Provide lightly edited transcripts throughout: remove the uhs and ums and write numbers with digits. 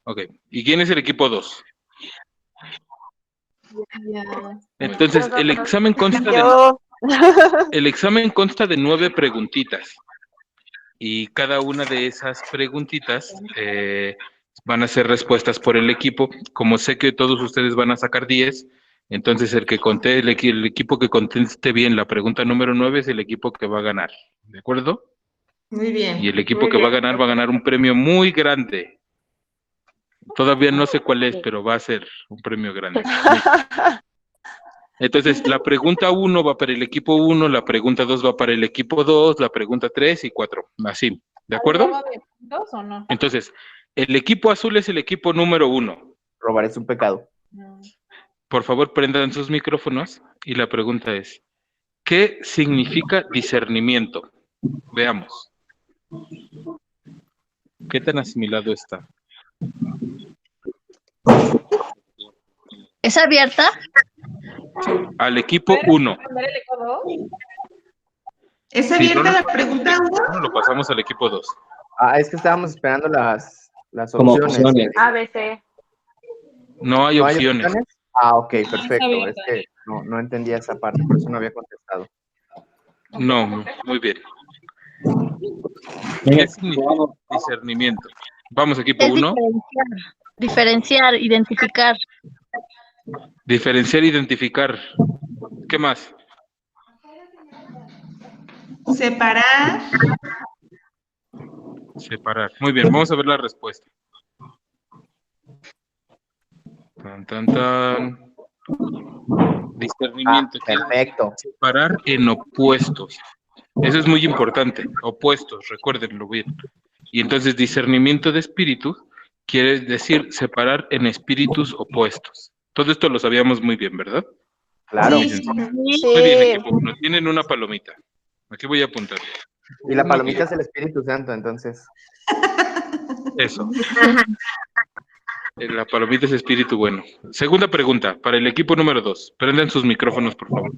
Ok. ¿Y quién es el equipo 2? Ya. Entonces, el examen consta de 9 preguntitas. Y cada una de esas preguntitas van a ser respuestas por el equipo. Como sé que todos ustedes van a sacar 10, entonces el equipo que conteste bien la pregunta número 9 es el equipo que va a ganar. ¿De acuerdo? Muy bien. Y el equipo que va a ganar un premio muy grande. Todavía no sé cuál es, pero va a ser un premio grande. Entonces, la pregunta 1 va para el equipo 1, la pregunta 2 va para el equipo 2, la pregunta 3 y 4. Así, ¿de acuerdo? ¿De puntos o no? Entonces, el equipo azul es el equipo número 1. Robar es un pecado. Por favor, prendan sus micrófonos y la pregunta es, ¿qué significa discernimiento? Veamos. ¿Qué tan asimilado está? ¿Es abierta? Al equipo 1. ¿Responder el equipo 2? ¿Es Si abierta no la pregunta 1? No, lo pasamos al equipo 2. Es que estábamos esperando las Como opciones. opciones. ABC. No hay ¿No hay opciones. opciones? Ok, perfecto. Es abierta. que no entendía esa parte, por eso no había contestado. No, muy bien. ¿Qué significa discernimiento? Vamos, equipo Es 1. diferenciar, identificar. Diferenciar, identificar. ¿Qué más? Separar. Separar. Muy bien, vamos a ver la respuesta. Tan, tan, tan. Discernimiento. Perfecto. Separar en opuestos. Eso es muy importante. Opuestos, recuérdenlo bien. Y entonces discernimiento de espíritus quiere decir separar en espíritus opuestos. Todo esto lo sabíamos muy bien, ¿verdad? Claro. Muy sencillo. Muy bien, equipo 1. Tienen una palomita. Aquí voy a apuntar. Y la palomita es el Espíritu Santo, entonces. Eso. La palomita es espíritu bueno. Segunda pregunta, para el equipo número 2. Prendan sus micrófonos, por favor.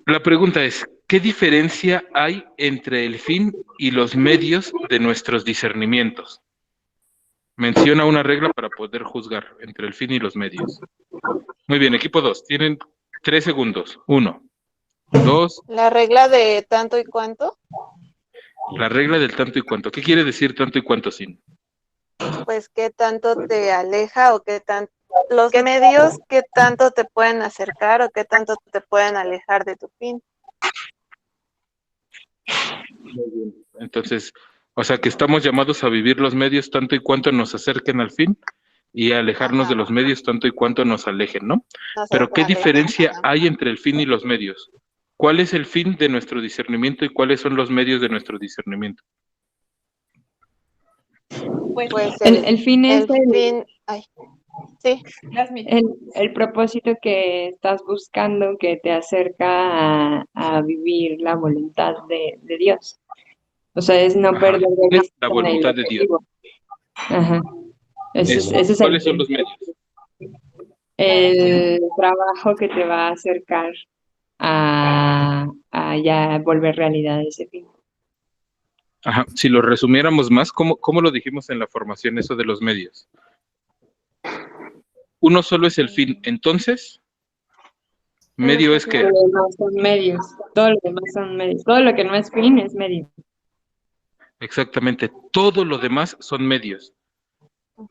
La pregunta es, ¿qué diferencia hay entre el fin y los medios de nuestros discernimientos? Menciona una regla para poder juzgar entre el fin y los medios. Muy bien, equipo 2, tienen 3 segundos. 1, 2. La regla de tanto y cuánto, La regla del tanto y cuanto. ¿Qué quiere decir tanto y cuanto sin? pues qué tanto te aleja o qué tanto, los medios, qué tanto te pueden acercar o qué tanto te pueden alejar de tu fin. Muy bien. Entonces, o sea que estamos llamados a vivir los medios tanto y cuanto nos acerquen al fin y a alejarnos de los medios tanto y cuanto nos alejen, ¿no? Pero ¿qué diferencia hay entre el fin y los medios? ¿Cuál es el fin de nuestro discernimiento y cuáles son los medios de nuestro discernimiento? Pues El fin es sí. el propósito que estás buscando que te acerca a vivir la voluntad de Dios. O sea, es no perder de Es vista la voluntad el de Dios. objetivo. Ajá. Ese es ¿Cuáles son los medios? el trabajo que te va a acercar a ya volver realidad ese fin. Ajá. Si lo resumiéramos más, ¿cómo lo dijimos en la formación eso de los medios? Uno solo es el fin, entonces, medio es que... Todo lo demás son medios. Todo lo demás son medios. Todo lo que no es fin es medio. Exactamente, todo lo demás son medios.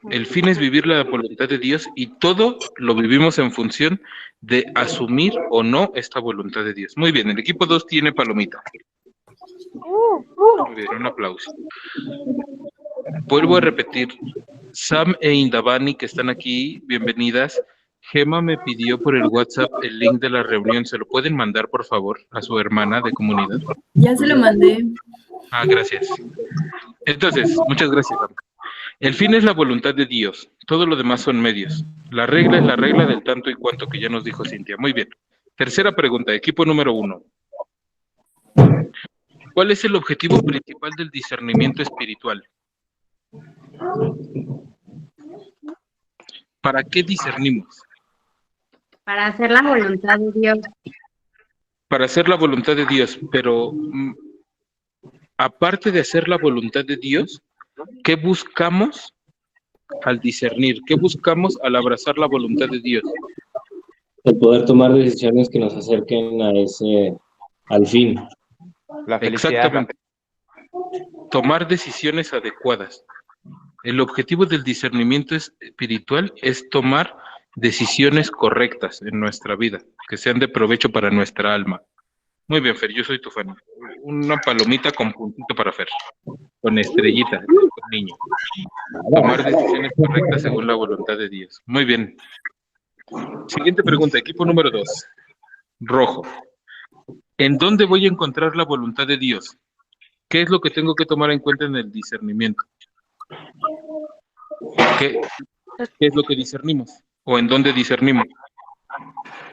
El fin es vivir la voluntad de Dios y todo lo vivimos en función de asumir o no esta voluntad de Dios. Muy bien, el equipo 2 tiene palomita. Muy bien, un aplauso. Vuelvo a repetir, Sam e Indavani que están aquí, bienvenidas. Gema me pidió por el WhatsApp el link de la reunión. ¿Se lo pueden mandar, por favor, a su hermana de comunidad? Ya se lo mandé. Gracias. Entonces, muchas gracias, Sam. El fin es la voluntad de Dios. Todo lo demás son medios. La regla es la regla del tanto y cuanto que ya nos dijo Cintia. Muy bien. Tercera pregunta, equipo número 1. ¿Cuál es el objetivo principal del discernimiento espiritual? ¿Para qué discernimos? Para hacer la voluntad de Dios. Para hacer la voluntad de Dios, pero aparte de hacer la voluntad de Dios, ¿qué buscamos al discernir? ¿Qué buscamos al abrazar la voluntad de Dios? El poder tomar decisiones que nos acerquen al fin. La felicidad. Exactamente. Tomar decisiones adecuadas. El objetivo del discernimiento espiritual es tomar decisiones correctas en nuestra vida, que sean de provecho para nuestra alma. Muy bien, Fer, yo soy tu fan. Una palomita con puntito para Fer, con estrellita, con niño. Tomar decisiones correctas según la voluntad de Dios. Muy bien. Siguiente pregunta, equipo número 2. Rojo. ¿En dónde voy a encontrar la voluntad de Dios? ¿Qué es lo que tengo que tomar en cuenta en el discernimiento? ¿Qué es lo que discernimos? ¿O en dónde discernimos?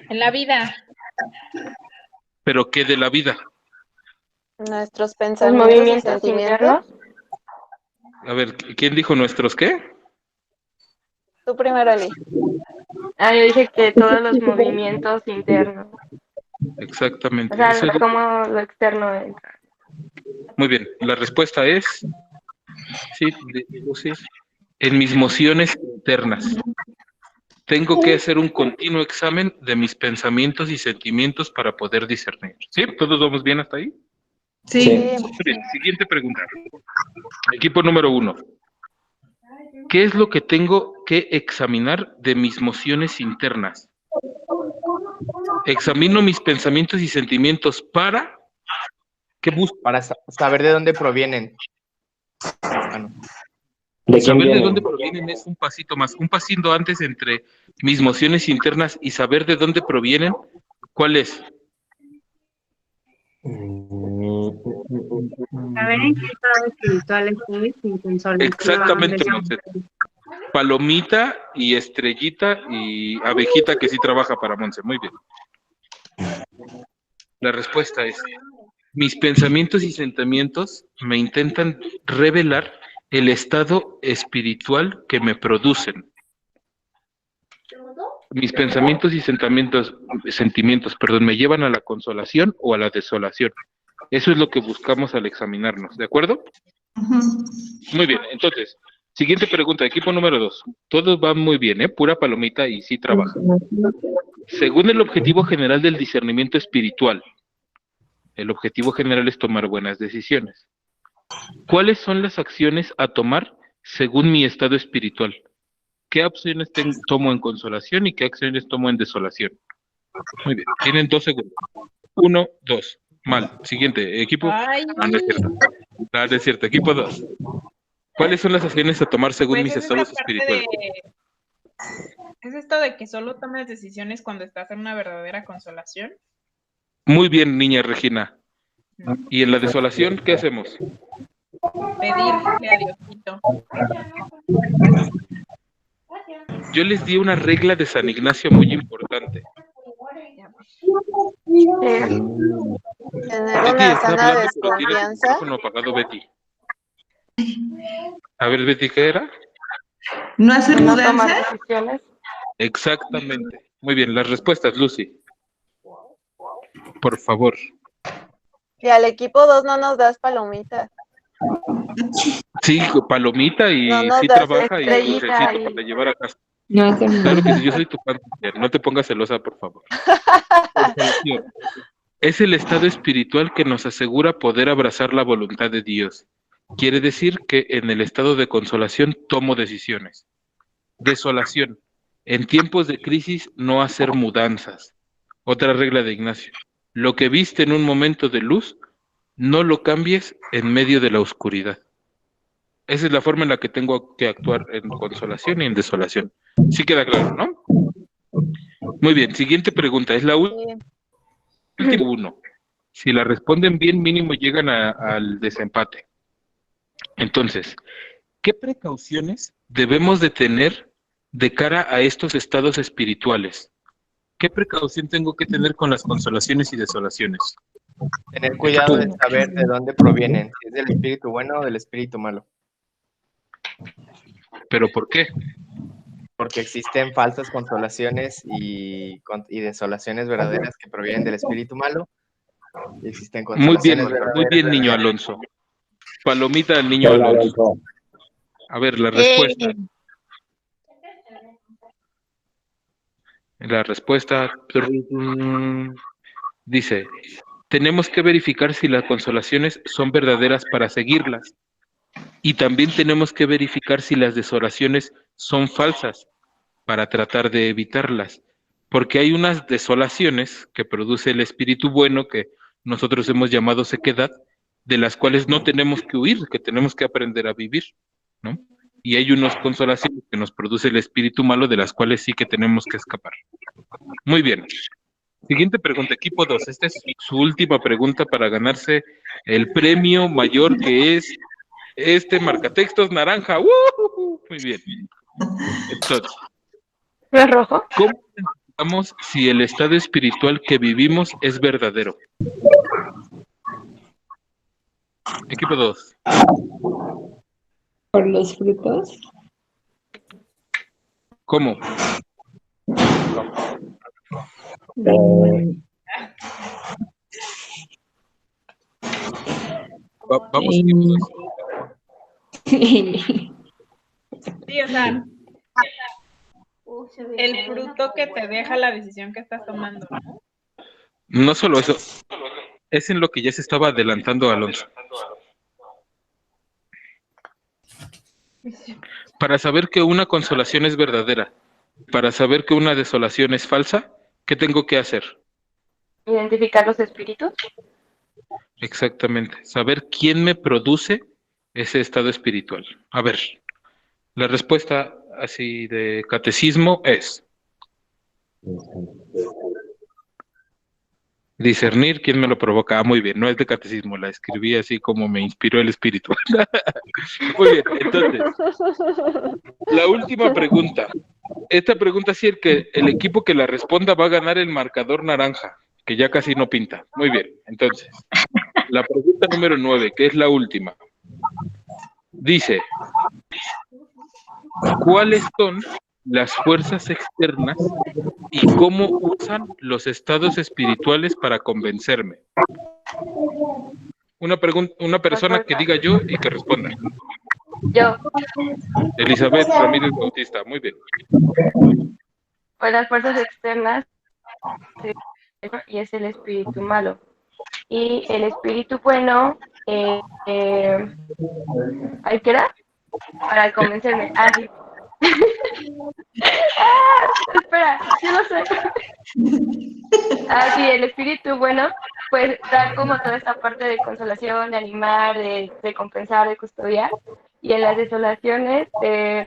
En la vida. ¿Pero qué de la vida? Nuestros Los pensamientos y movimientos sentimientos. internos. A ver, ¿quién dijo nuestros qué? Tú primero, Ali. Yo dije que todos los movimientos internos. Exactamente. O sea, Eso es lo- como lo externo entra. Muy bien, la respuesta es sí, sí. En mis mociones internas. Tengo que hacer un continuo examen de mis pensamientos y sentimientos para poder discernir. ¿Sí? ¿Todos vamos bien hasta ahí? Sí. Sí. Muy bien, siguiente pregunta. Equipo número 1. ¿Qué es lo que tengo que examinar de mis mociones internas? Examino mis pensamientos y sentimientos para... ¿Qué busco? Para saber de dónde provienen. Ah, no. ¿De quién Saber de vienen? dónde provienen es un pasito más, un pasito antes entre mis mociones internas y saber de dónde provienen. ¿Cuál es? Saber en qué estado espiritual estoy sin consolar. Exactamente, Monse. Palomita y estrellita y abejita que sí trabaja para Monse. Muy bien. La respuesta es, mis pensamientos y sentimientos me intentan revelar el estado espiritual que me producen. Mis pensamientos y sentimientos, me llevan a la consolación o a la desolación. Eso es lo que buscamos al examinarnos, ¿de acuerdo? Ujú. Muy bien, entonces, siguiente pregunta, equipo número 2. Todos van muy bien, pura palomita y sí trabaja. Según el objetivo general del discernimiento espiritual, el objetivo general es tomar buenas decisiones. ¿Cuáles son las acciones a tomar según mi estado espiritual? ¿Qué opciones tomo en consolación y qué acciones tomo en desolación? Muy bien, tienen 2 segundos. 1, 2. Mal. Siguiente, equipo. Ay, No es cierto. No es cierto. Equipo 2. ¿Cuáles son las acciones a tomar según pues mis es estados esta parte espirituales? ¿Es esto de que solo tomes decisiones cuando estás en una verdadera consolación? Muy bien, niña Regina. ¿Y en la desolación qué hacemos? Pedirle a Diosito. Yo les di una regla de San Ignacio muy importante. Tener Betty una está sana hablando, pero tiene su desconfianza. micrófono apagado, Betty. A ver, Betty, ¿qué era? ¿No hacer No tomar mudanza? decisiones. Exactamente. Muy bien, las respuestas, Lucy. Por favor. Y al equipo 2 no nos das palomitas. Sí, palomita y No nos sí das trabaja y estrellita dulcecito y- para llevar a casa. No hacer Claro que nada. sí, yo soy tu fan. No te pongas celosa, por favor. Desolación. Es el estado espiritual que nos asegura poder abrazar la voluntad de Dios. Quiere decir que en el estado de consolación tomo decisiones. Desolación. En tiempos de crisis no hacer mudanzas. Otra regla de Ignacio. Lo que viste en un momento de luz, no lo cambies en medio de la oscuridad. Esa es la forma en la que tengo que actuar en consolación y en desolación. Sí queda claro, ¿no? Muy bien, siguiente pregunta. Es la última. Sí. 1. Si la responden bien, mínimo llegan al desempate. Entonces, ¿qué precauciones debemos de tener de cara a estos estados espirituales? ¿Qué precaución tengo que tener con las consolaciones y desolaciones? Tener cuidado de saber de dónde provienen, si es del espíritu bueno o del espíritu malo. ¿Pero por qué? Porque existen falsas consolaciones y desolaciones verdaderas que provienen del espíritu malo. Y existen Muy bien, consolaciones niño verdaderas. Alonso. Palomita al niño Alonso. A ver, la respuesta. La respuesta dice, tenemos que verificar si las consolaciones son verdaderas para seguirlas. Y también tenemos que verificar si las desolaciones son falsas para tratar de evitarlas. Porque hay unas desolaciones que produce el espíritu bueno, que nosotros hemos llamado sequedad, de las cuales no tenemos que huir, que tenemos que aprender a vivir, ¿no? Y hay unas consolaciones que nos produce el espíritu malo, de las cuales sí que tenemos que escapar. Muy bien. Siguiente pregunta, equipo 2. Esta es su última pregunta para ganarse el premio mayor, que es este marcatextos naranja. ¡Woo! Muy bien. Entonces, ¿No es rojo? ¿cómo identificamos si el estado espiritual que vivimos es verdadero? Equipo 2. ¿Por los frutos? ¿Cómo? Vamos, equipo 2. Sí, o sea, el fruto que te deja la decisión que estás tomando, ¿no? No solo eso, es en lo que ya se estaba adelantando Alonso. Para saber que una consolación es verdadera, para saber que una desolación es falsa, ¿qué tengo que hacer? Identificar los espíritus. Exactamente, saber quién me produce ese estado espiritual. A ver, la respuesta así de catecismo es discernir quién me lo provoca. Ah, muy bien, no es de catecismo, la escribí así como me inspiró el espíritu. Muy bien, entonces, la última pregunta. Esta pregunta sí, el equipo que la responda va a ganar el marcador naranja, que ya casi no pinta. Muy bien, entonces, la pregunta número 9, que es la última, dice, ¿cuáles son las fuerzas externas y cómo usan los estados espirituales para convencerme? Una persona que diga yo y que responda. Yo. Elizabeth Ramírez Bautista, muy bien. Pues las fuerzas externas y es el espíritu malo. Y el espíritu bueno, ¿hay que era? Para convencerme. Ah, sí. Espera, yo no sé. Sí, el espíritu bueno, pues da como toda esta parte de consolación, de animar, de compensar, de custodiar. Y en las desolaciones te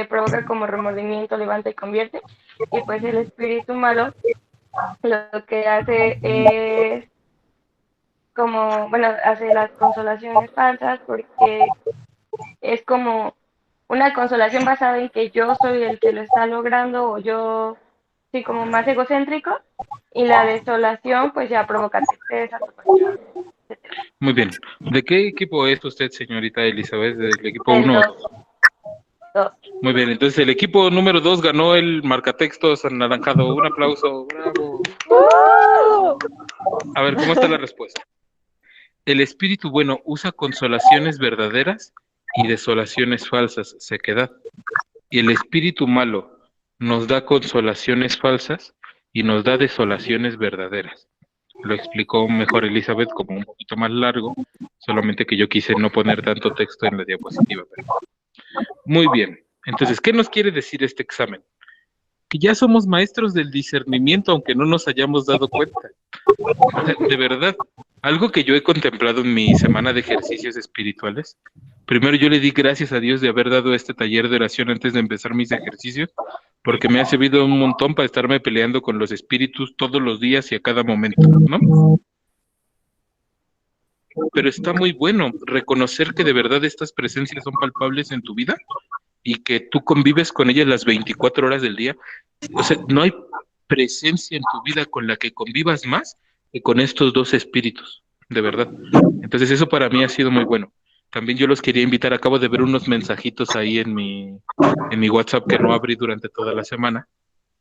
provoca como remordimiento, levanta y convierte. Y pues el espíritu malo lo que hace es como, bueno, hace las consolaciones falsas porque es como una consolación basada en que yo soy el que lo está logrando o yo, sí, como más egocéntrico, y la desolación pues ya provoca tristeza, etc. Muy bien. ¿De qué equipo es usted, señorita Elizabeth? ¿Del equipo 1 o 2? Muy bien, entonces el equipo número 2 ganó el marcatextos anaranjado. Un aplauso, bravo. A ver, ¿cómo está la respuesta? El espíritu bueno usa consolaciones verdaderas y desolaciones falsas, sequedad. Y el espíritu malo nos da consolaciones falsas y nos da desolaciones verdaderas. Lo explicó mejor Elizabeth como un poquito más largo, solamente que yo quise no poner tanto texto en la diapositiva. Pero... Muy bien. Entonces, ¿qué nos quiere decir este examen? Que ya somos maestros del discernimiento, aunque no nos hayamos dado cuenta. De verdad, algo que yo he contemplado en mi semana de ejercicios espirituales. Primero yo le di gracias a Dios de haber dado este taller de oración antes de empezar mis ejercicios, porque me ha servido un montón para estarme peleando con los espíritus todos los días y a cada momento, ¿no? Pero está muy bueno reconocer que de verdad estas presencias son palpables en tu vida y que tú convives con ellas las 24 horas del día. O sea, no hay presencia en tu vida con la que convivas más que con estos dos espíritus, de verdad. Entonces eso para mí ha sido muy bueno. También yo los quería invitar, acabo de ver unos mensajitos ahí en mi WhatsApp que no abrí durante toda la semana,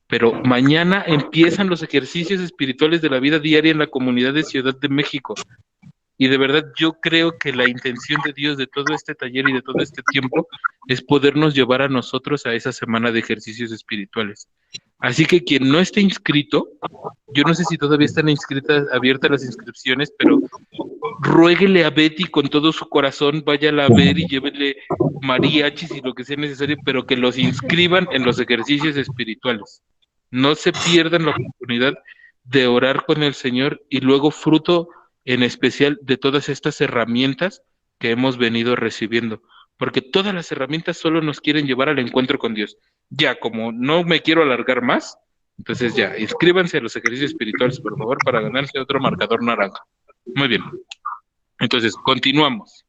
pero mañana empiezan los ejercicios espirituales de la vida diaria en la comunidad de Ciudad de México. Y de verdad yo creo que la intención de Dios de todo este taller y de todo este tiempo es podernos llevar a nosotros a esa semana de ejercicios espirituales. Así que quien no esté inscrito, yo no sé si todavía están abiertas las inscripciones, pero ruéguele a Betty con todo su corazón, váyala a ver y llévele mariachis y lo que sea necesario, pero que los inscriban en los ejercicios espirituales. No se pierdan la oportunidad de orar con el Señor y luego fruto en especial de todas estas herramientas que hemos venido recibiendo, porque todas las herramientas solo nos quieren llevar al encuentro con Dios. Ya, como no me quiero alargar más, entonces ya, inscríbanse a los ejercicios espirituales, por favor, para ganarse otro marcador naranja. Muy bien. Entonces, continuamos.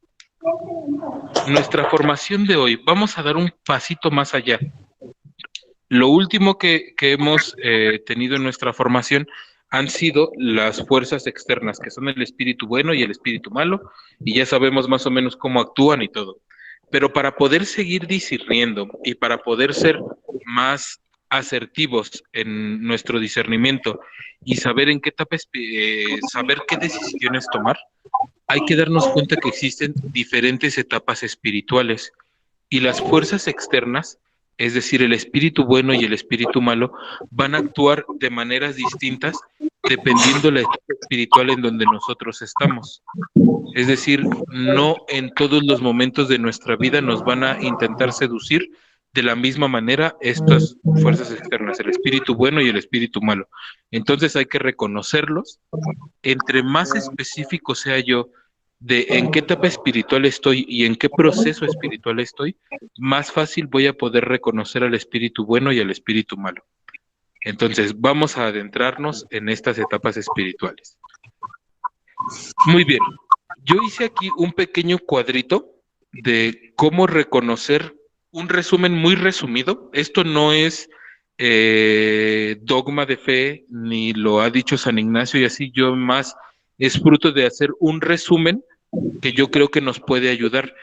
Nuestra formación de hoy, vamos a dar un pasito más allá. Lo último que hemos tenido en nuestra formación han sido las fuerzas externas, que son el espíritu bueno y el espíritu malo, y ya sabemos más o menos cómo actúan y todo. Pero para poder seguir discerniendo y para poder ser más asertivos en nuestro discernimiento y saber en qué etapa, saber qué decisiones tomar, hay que darnos cuenta que existen diferentes etapas espirituales y las fuerzas externas, es decir, el espíritu bueno y el espíritu malo, van a actuar de maneras distintas dependiendo la etapa espiritual en donde nosotros estamos. Es decir, no en todos los momentos de nuestra vida nos van a intentar seducir de la misma manera estas fuerzas externas, el espíritu bueno y el espíritu malo. Entonces hay que reconocerlos. Entre más específico sea yo de en qué etapa espiritual estoy y en qué proceso espiritual estoy, más fácil voy a poder reconocer al espíritu bueno y al espíritu malo. Entonces, vamos a adentrarnos en estas etapas espirituales. Muy bien, yo hice aquí un pequeño cuadrito de cómo reconocer un resumen muy resumido. Esto no es dogma de fe, ni lo ha dicho San Ignacio y así, yo más es fruto de hacer un resumen que yo creo que nos puede ayudar.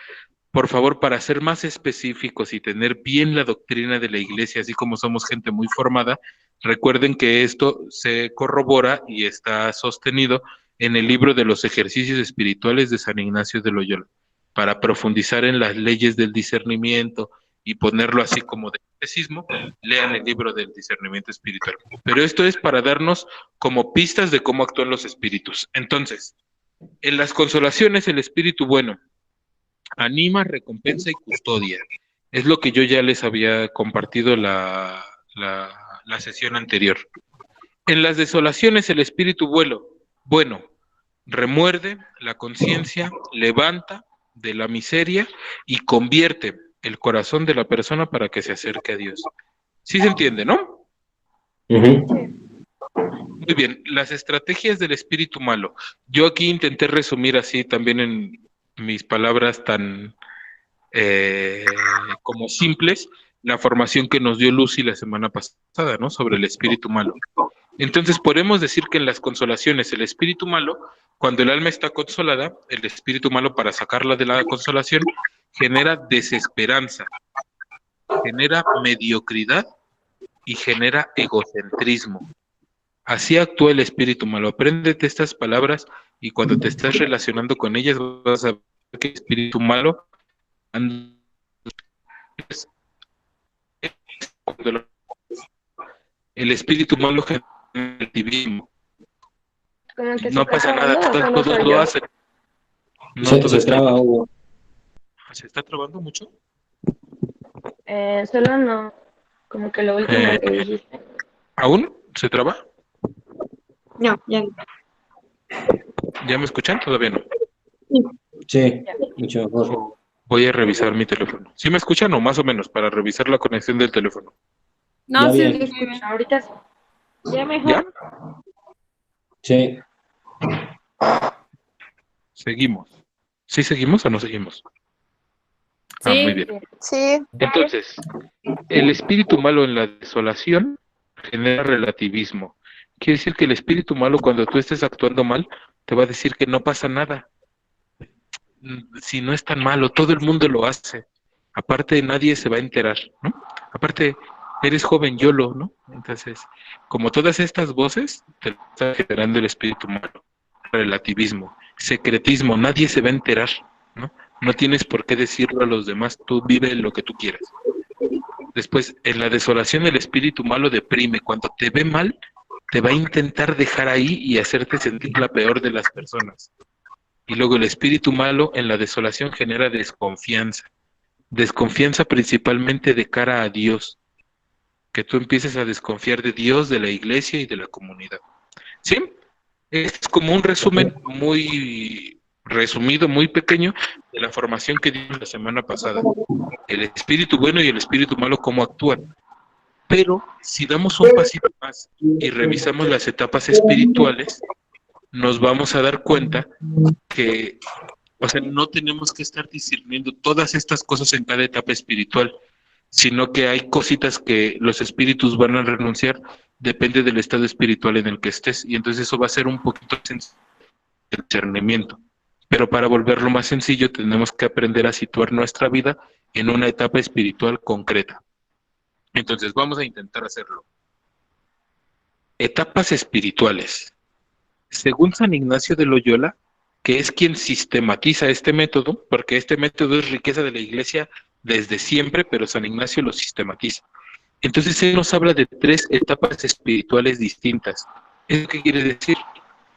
Por favor, para ser más específicos y tener bien la doctrina de la Iglesia, así como somos gente muy formada, recuerden que esto se corrobora y está sostenido en el libro de los ejercicios espirituales de San Ignacio de Loyola, para profundizar en las leyes del discernimiento y ponerlo así como de catecismo, lean el libro del discernimiento espiritual. Pero esto es para darnos como pistas de cómo actúan los espíritus. Entonces, en las consolaciones, el espíritu bueno anima, recompensa y custodia. Es lo que yo ya les había compartido la sesión anterior. En las desolaciones, el espíritu bueno remuerde la conciencia, levanta de la miseria y convierte el corazón de la persona para que se acerque a Dios. ¿Sí se entiende, no? Muy bien, las estrategias del espíritu malo. Yo aquí intenté resumir así también en mis palabras tan como simples, la formación que nos dio Lucy la semana pasada, ¿no? Sobre el espíritu malo. Entonces podemos decir que en las consolaciones, el espíritu malo, cuando el alma está consolada, el espíritu malo, para sacarla de la consolación, genera desesperanza, genera mediocridad y genera egocentrismo. Así actúa el espíritu malo. Apréndete estas palabras y cuando te estás relacionando con ellas vas a ver que el espíritu malo el espíritu malo genera negativismo. No pasa nada, todos lo hacen. No, se traba, Hugo. ¿Se está trabando mucho? Solo no, como que lo último que dijiste. ¿Aún se traba? No, ya no. ¿Ya me escuchan? Todavía no. Sí, mucho mejor. Voy a revisar mi teléfono. ¿Sí me escuchan o más o menos para revisar la conexión del teléfono? No, Ya sí, bien. te escucho. Ahorita sí. Ya mejor. ¿Ya? Sí. Seguimos. ¿Sí seguimos o no seguimos? Ah, Sí. muy bien. Sí, Entonces, el espíritu malo en la desolación genera relativismo. Quiere decir que el espíritu malo, cuando tú estés actuando mal, te va a decir que no pasa nada. Si no es tan malo, todo el mundo lo hace. Aparte, nadie se va a enterar, ¿no? Aparte, eres joven, YOLO, ¿no? Entonces, como todas estas voces, te está generando el espíritu malo. relativismo, secretismo, nadie se va a enterar, ¿no? No tienes por qué decirlo a los demás, tú vive lo que tú quieras. Después, en la desolación el espíritu malo deprime, cuando te ve mal, te va a intentar dejar ahí y hacerte sentir la peor de las personas. Y luego el espíritu malo en la desolación genera desconfianza. Desconfianza principalmente de cara a Dios. Que tú empieces a desconfiar de Dios, de la iglesia y de la comunidad. ¿Sí? Es como un resumen muy resumido, muy pequeño, de la formación que dimos la semana pasada. El espíritu bueno y el espíritu malo, cómo actúan. Pero si damos un pasito más y revisamos las etapas espirituales, nos vamos a dar cuenta que, o sea, no tenemos que estar discerniendo todas estas cosas en cada etapa espiritual, sino que hay cositas que los espíritus van a renunciar, depende del estado espiritual en el que estés, y entonces eso va a ser un poquito sencillo el discernimiento. Pero para volverlo más sencillo tenemos que aprender a situar nuestra vida en una etapa espiritual concreta. Entonces vamos a intentar hacerlo. Etapas espirituales. Según San Ignacio de Loyola, que es quien sistematiza este método, porque este método es riqueza de la Iglesia desde siempre, pero San Ignacio lo sistematiza. Entonces él nos habla de 3 etapas espirituales distintas. ¿Eso qué quiere decir?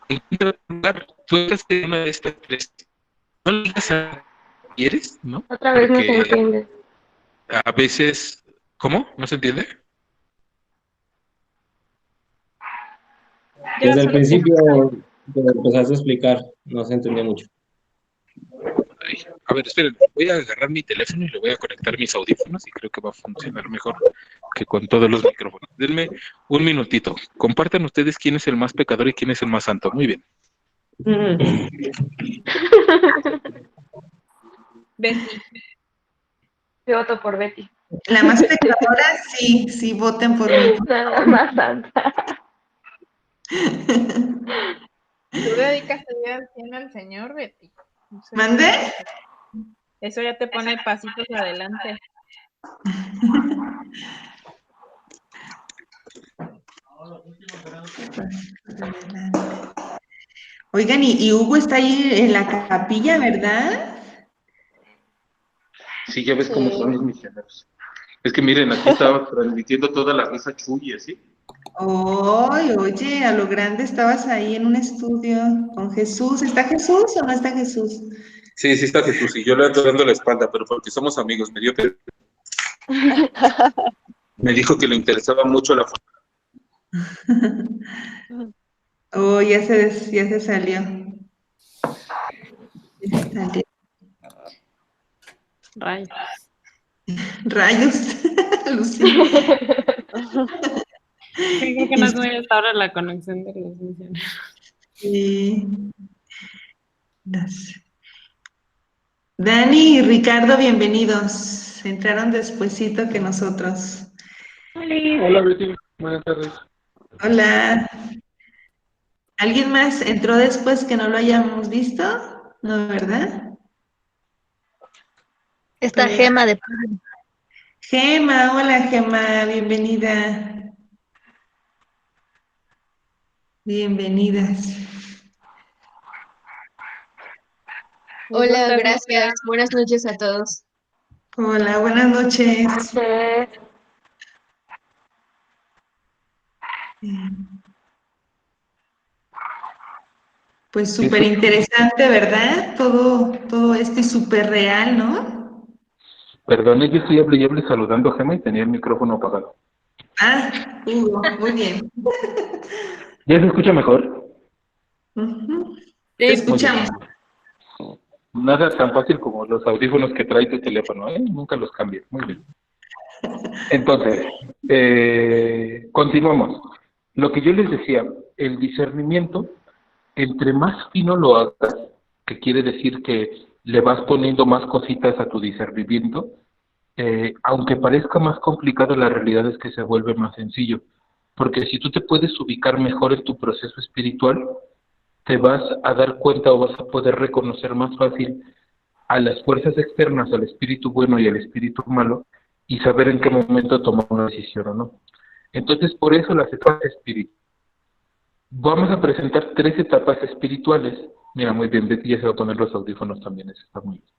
En primer lugar, tú estás en una de estas 3. No le digas a quieres, ¿no? Otra vez no se Porque entiende. a veces, ¿cómo? ¿No se entiende? Yo Desde el solo- principio que empezaste a explicar, no se entendía mucho. Ay, a ver, esperen, voy a agarrar mi teléfono y le voy a conectar mis audífonos y creo que va a funcionar mejor que con todos los micrófonos. Denme un minutito. Compartan ustedes quién es el más pecador y quién es el más santo. Muy bien. Betty. Yo voto por Betty. La más pecadora, sí, sí, voten por mí. Nada más santa. Tú dedicas tu vida al 100 al Señor, Betty. Eso ya- ¿Mande? Eso ya te pone pasitos adelante. Oigan, y Hugo está ahí en la capilla, ¿verdad? Sí, ya ves cómo son los misioneros. Es que miren, aquí estaba transmitiendo toda la misa Chuy, así. Ay, oye, a lo grande estabas ahí en un estudio con Jesús. ¿Está Jesús o no está Jesús? Sí, sí está Jesús y yo le ando dando la espalda, pero porque somos amigos, me dio que... Me dijo que le interesaba mucho la foto. Oh, ya se salió. Ya se salió. Rayos. Rayos, Lucía. Sí, creo que no es muy estable la conexión de los misioneros. Sí. No sé. Dani y Ricardo, bienvenidos. Entraron despuesito que nosotros. Hola, Betty. Buenas tardes. Hola. ¿Alguien más entró después que no lo hayamos visto? No, ¿verdad? Esta Hola. Gema de Puebla. Gema, hola Gema, bienvenida. Bienvenidas. Hola, gracias. Buenas noches a todos. Hola, buenas noches. Pues súper interesante, ¿verdad? Todo esto y súper real, ¿no? Perdón, es que estoy hable y hable saludando a Gema y tenía el micrófono apagado. Ah, Hugo, muy bien. ¿Ya se escucha mejor? Ujú. Te escuchamos. Nada tan fácil como los audífonos que trae tu teléfono, ¿eh? Nunca los cambies. Muy bien. Entonces, continuamos. Lo que yo les decía, el discernimiento, entre más fino lo hagas, que quiere decir que le vas poniendo más cositas a tu discernimiento, aunque parezca más complicado, la realidad es que se vuelve más sencillo. Porque si tú te puedes ubicar mejor en tu proceso espiritual, te vas a dar cuenta o vas a poder reconocer más fácil a las fuerzas externas, al espíritu bueno y al espíritu malo, y saber en qué momento tomar una decisión o no. Entonces, por eso las etapas espirituales Vamos a presentar 3 etapas espirituales. Mira, muy bien, Betty ya se va a poner los audífonos también, eso está muy bien.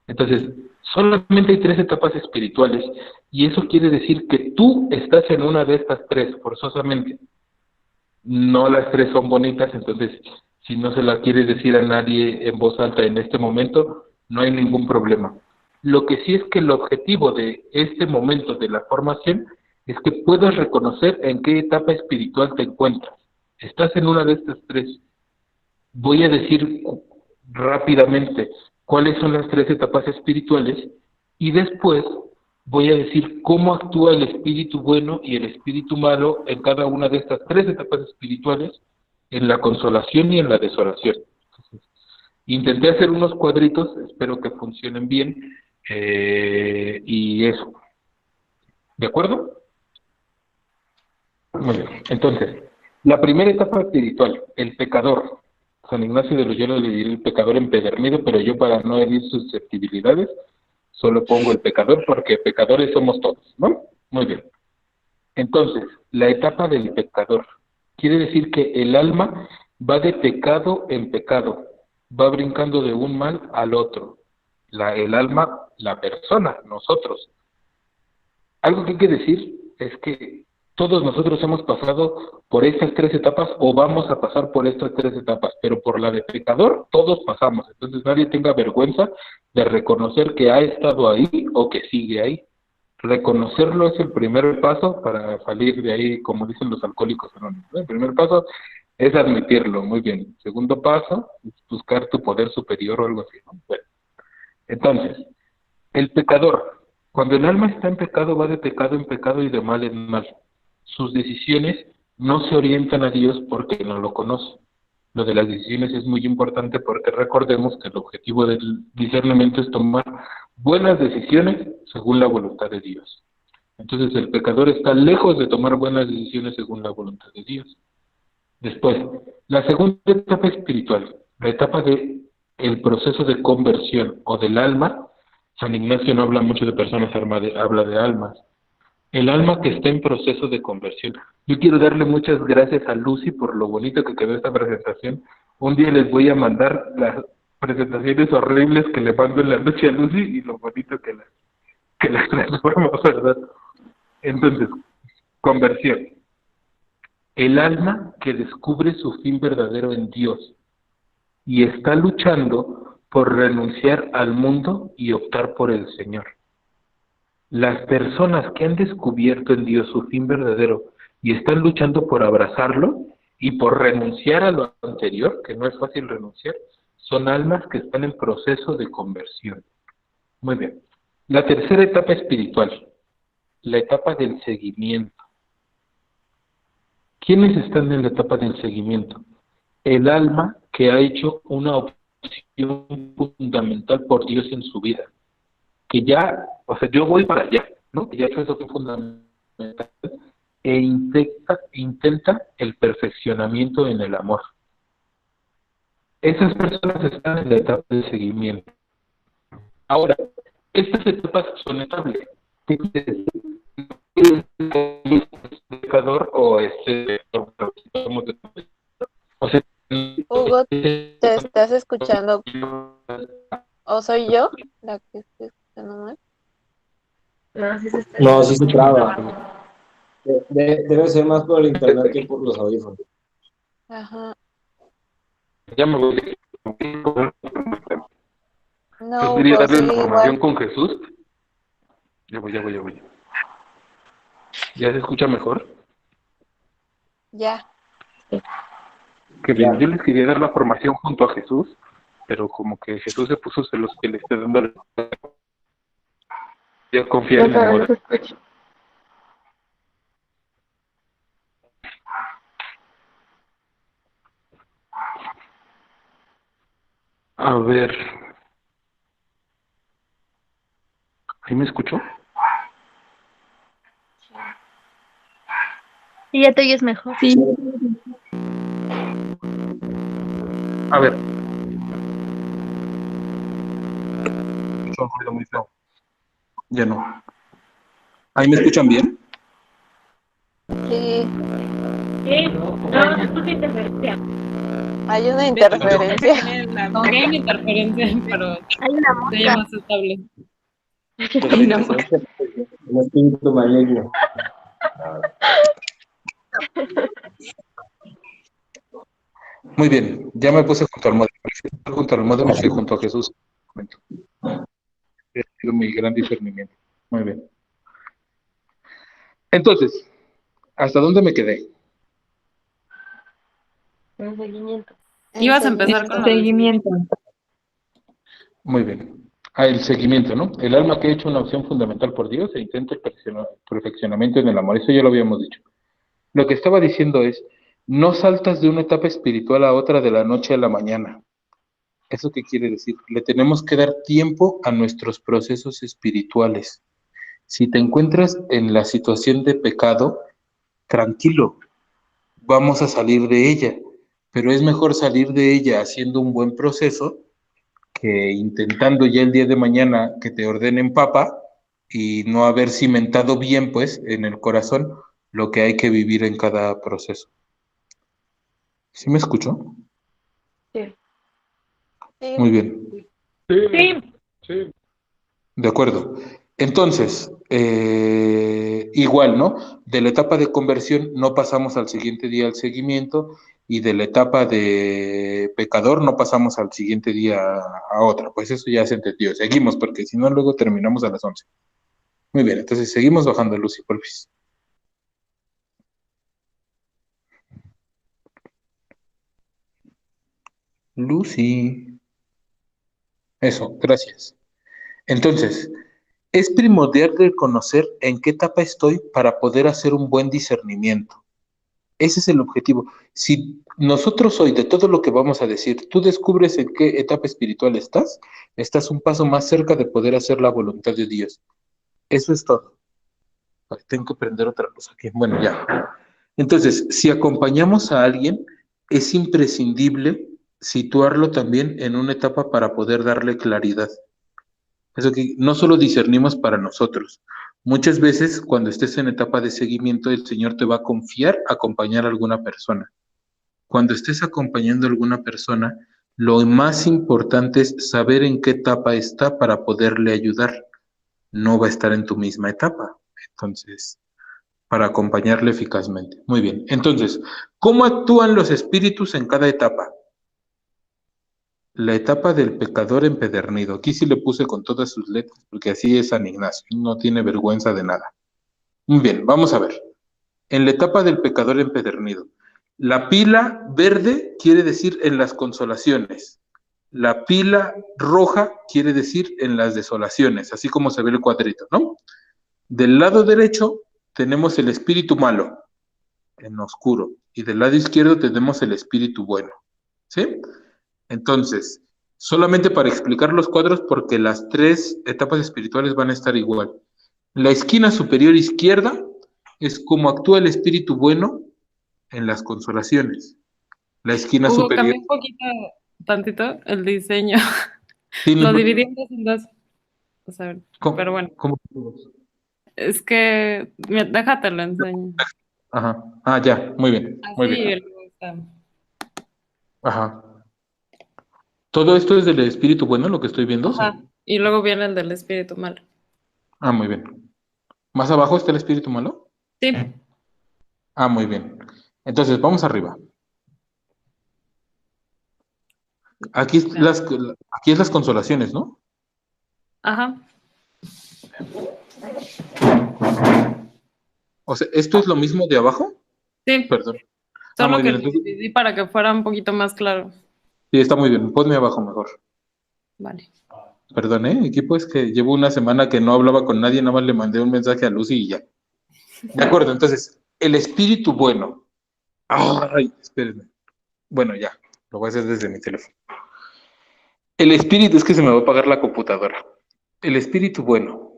Entonces, solamente hay 3 etapas espirituales, y eso quiere decir que tú estás en una de estas 3, forzosamente. No las 3 son bonitas, entonces, si no se la quieres decir a nadie en voz alta en este momento, no hay ningún problema. Lo que sí es que el objetivo de este momento de la formación es que puedas reconocer en qué etapa espiritual te encuentras. Estás en una de estas 3. Voy a decir rápidamente cuáles son las 3 etapas espirituales, y después voy a decir cómo actúa el espíritu bueno y el espíritu malo en cada una de estas 3 etapas espirituales, en la consolación y en la desolación. Entonces, intenté hacer unos cuadritos, espero que funcionen bien, y eso. ¿De acuerdo? Muy bien. Entonces, la primera etapa espiritual, el pecador. San Ignacio de Loyola le diré el pecador empedernido, pero yo, para no herir susceptibilidades, solo pongo el pecador, porque pecadores somos todos, ¿no? Muy bien. Entonces, la etapa del pecador quiere decir que el alma va de pecado en pecado, va brincando de un mal al otro. El alma, la persona, nosotros. Algo que hay que decir es que todos nosotros hemos pasado por estas 3 etapas, o vamos a pasar por estas 3 etapas, pero por la de pecador todos pasamos. Entonces nadie tenga vergüenza de reconocer que ha estado ahí o que sigue ahí. Reconocerlo es el primer paso para salir de ahí, como dicen los alcohólicos anónimos. El primer paso es admitirlo, muy bien. Segundo paso es buscar tu poder superior o algo así, ¿no? Bueno, entonces, el pecador, cuando el alma está en pecado, va de pecado en pecado y de mal en mal. Sus decisiones no se orientan a Dios porque no lo conoce. Lo de las decisiones es muy importante, porque recordemos que el objetivo del discernimiento es tomar buenas decisiones según la voluntad de Dios. Entonces el pecador está lejos de tomar buenas decisiones según la voluntad de Dios. Después, la segunda etapa espiritual, la etapa de el proceso de conversión o del alma. San Ignacio no habla mucho de personas, habla de almas. El alma que está en proceso de conversión. Yo quiero darle muchas gracias a Lucy por lo bonito que quedó esta presentación. Un día les voy a mandar las presentaciones horribles que le mando en la noche a Lucy y lo bonito que las transforma, ¿verdad? Entonces, conversión. El alma que descubre su fin verdadero en Dios y está luchando por renunciar al mundo y optar por el Señor. Las personas que han descubierto en Dios su fin verdadero y están luchando por abrazarlo y por renunciar a lo anterior, que no es fácil renunciar, son almas que están en proceso de conversión. Muy bien. La tercera etapa espiritual, la etapa del seguimiento. ¿Quiénes están en la etapa del seguimiento? El alma que ha hecho una opción fundamental por Dios en su vida. Que ya, o sea, yo voy para allá, ¿no? Que ya ha hecho esa opción fundamental e intenta el perfeccionamiento en el amor. Esas personas están en la etapa del seguimiento. Ahora, estas etapas son estables. ¿Qué quiere decir? Pecador o o sea, Hugo, ¿te estás escuchando? ¿O soy yo la que estoy escuchando mal? No, sí se traba. Debe ser más por el internet que por los audífonos. Ajá. Ya me voy. No, quería Hugo, darle sí, la formación igual. con Jesús. Ya voy. ¿Ya se escucha mejor? Ya. Que bien, yo les quería dar la formación junto a Jesús, pero como que Jesús se puso celos que le esté dando ya confiar en el modelo. A ver. ¿Ahí me escuchó? Y ya te oyes mejor. Sí. A ver. Un ruido muy feo. Ya no. ¿Ahí me escuchan bien? Sí. Sí, no, es una interferencia. Hay una Beto, creo que interferencia. tiene la- Ok, hay interferencia, pero Hay una se llama mosca. más estable. Un espíritu maligno. Muy bien, ya me puse junto al modelo. Junto al modelo, estoy junto a Jesús. He sido mi gran discernimiento. Muy bien. Entonces, ¿hasta dónde me quedé? Un seguimiento. Ibas a empezar con lo del Seguimiento. Muy bien. El seguimiento, ¿no? El alma que ha hecho una opción fundamental por Dios e intenta el perfeccionamiento en el amor. Eso ya lo habíamos dicho. Lo que estaba diciendo es, no saltas de una etapa espiritual a otra de la noche a la mañana. ¿Eso qué quiere decir? Le tenemos que dar tiempo a nuestros procesos espirituales. Si te encuentras en la situación de pecado, tranquilo, vamos a salir de ella, pero es mejor salir de ella haciendo un buen proceso que intentando ya el día de mañana que te ordenen papa y no haber cimentado bien, pues, en el corazón lo que hay que vivir en cada proceso. ¿Sí me escuchó? Sí. Muy bien. Sí. De acuerdo. Entonces, igual, ¿no? De la etapa de conversión no pasamos al siguiente día al seguimiento y de la etapa de pecador no pasamos al siguiente día a otra. Pues eso ya se entendió. Seguimos, porque si no, luego terminamos a las 11. Muy bien, entonces seguimos bajando, Lucy, porfis. Lucy. Eso, gracias. Entonces, es primordial reconocer en qué etapa estoy para poder hacer un buen discernimiento. Ese es el objetivo. Si nosotros hoy, de todo lo que vamos a decir, tú descubres en qué etapa espiritual estás un paso más cerca de poder hacer la voluntad de Dios. Eso es todo. Ay, tengo que prender otra cosa aquí. Bueno, ya. Entonces, si acompañamos a alguien, es imprescindible situarlo también en una etapa para poder darle claridad. Eso que no solo discernimos para nosotros. Muchas veces, cuando estés en etapa de seguimiento, el Señor te va a confiar acompañar a alguna persona. Cuando estés acompañando a alguna persona, lo más importante es saber en qué etapa está para poderle ayudar. No va a estar en tu misma etapa. Entonces, para acompañarle eficazmente. Muy bien. Entonces, ¿cómo actúan los espíritus en cada etapa? La etapa del pecador empedernido. Aquí sí le puse con todas sus letras, porque así es San Ignacio. No tiene vergüenza de nada. Muy bien, vamos a ver. En la etapa del pecador empedernido. La pila verde quiere decir en las consolaciones. La pila roja quiere decir en las desolaciones, así como se ve el cuadrito, ¿no? Del lado derecho tenemos el espíritu malo, en oscuro, y del lado izquierdo tenemos el espíritu bueno, ¿sí? Entonces, solamente para explicar los cuadros, porque las tres etapas espirituales van a estar igual. La esquina superior izquierda es como actúa el espíritu bueno en las consolaciones. La esquina Hugo, superior. cambié un poquito, tantito, el diseño. Sí, Lo dividí en dos. O sea, ¿Cómo? pero bueno, ¿Cómo? es que, mira, déjate lo enseño. Ajá. Ah, ya, muy bien, muy Así bien. y luego está. Ajá. ¿Todo esto es del espíritu bueno, lo que estoy viendo? Sí. Ajá. Y luego viene el del espíritu malo. Ah, muy bien. ¿Más abajo está el espíritu malo? Sí. Ah, muy bien. Entonces, vamos arriba. Aquí es las consolaciones, ¿no? Ajá. O sea, ¿esto es lo mismo de abajo? Sí. Perdón. Ah, Solo muy que bien. lo Entonces, dividí para que fuera un poquito más claro. sí, está muy bien. Ponme abajo mejor. Vale. Perdón, equipo, es que llevo una semana que no hablaba con nadie, nada más le mandé un mensaje a Lucy y ya. De acuerdo, entonces, el espíritu bueno. Ay, espérenme. Bueno, ya, lo voy a hacer desde mi teléfono. El espíritu, es que se me va a apagar la computadora. El espíritu bueno.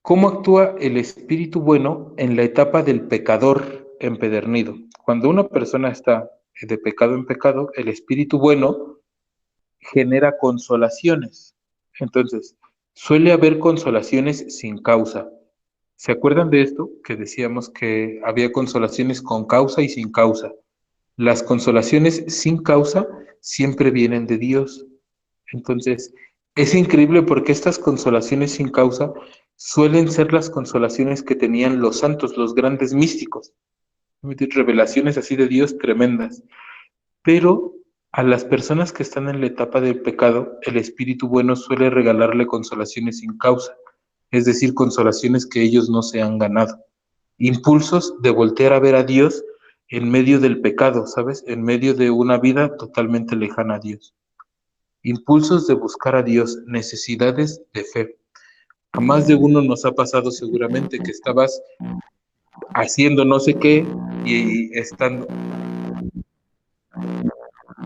¿Cómo actúa el espíritu bueno en la etapa del pecador empedernido? Cuando una persona está de pecado en pecado, el espíritu bueno genera consolaciones. Entonces, suele haber consolaciones sin causa. ¿Se acuerdan de esto? Que decíamos que había consolaciones con causa y sin causa. Las consolaciones sin causa siempre vienen de Dios. Entonces, es increíble porque estas consolaciones sin causa suelen ser las consolaciones que tenían los santos, los grandes místicos. Revelaciones así de Dios tremendas. Pero a las personas que están en la etapa del pecado, el Espíritu Bueno suele regalarle consolaciones sin causa, es decir, consolaciones que ellos no se han ganado. Impulsos de voltear a ver a Dios en medio del pecado, ¿sabes? En medio de una vida totalmente lejana a Dios. Impulsos de buscar a Dios, necesidades de fe. A más de uno nos ha pasado seguramente que estabas haciendo no sé qué y estando.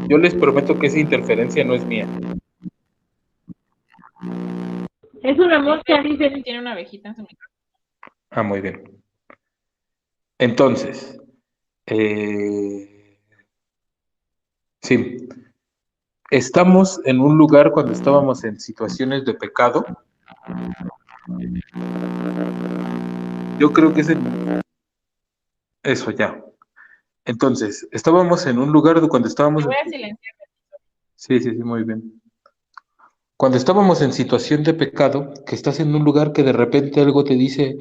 Yo les prometo que esa interferencia no es mía. Es una mosca, dice. Tiene una abejita en su micrófono. Ah, muy bien. Entonces, sí, estamos en un lugar cuando estábamos en situaciones de pecado. Yo creo que es eso ya. Entonces, estábamos en un lugar cuando estábamos... Te voy a silenciar. Sí, muy bien. Cuando estábamos en situación de pecado, que estás en un lugar que de repente algo te dice,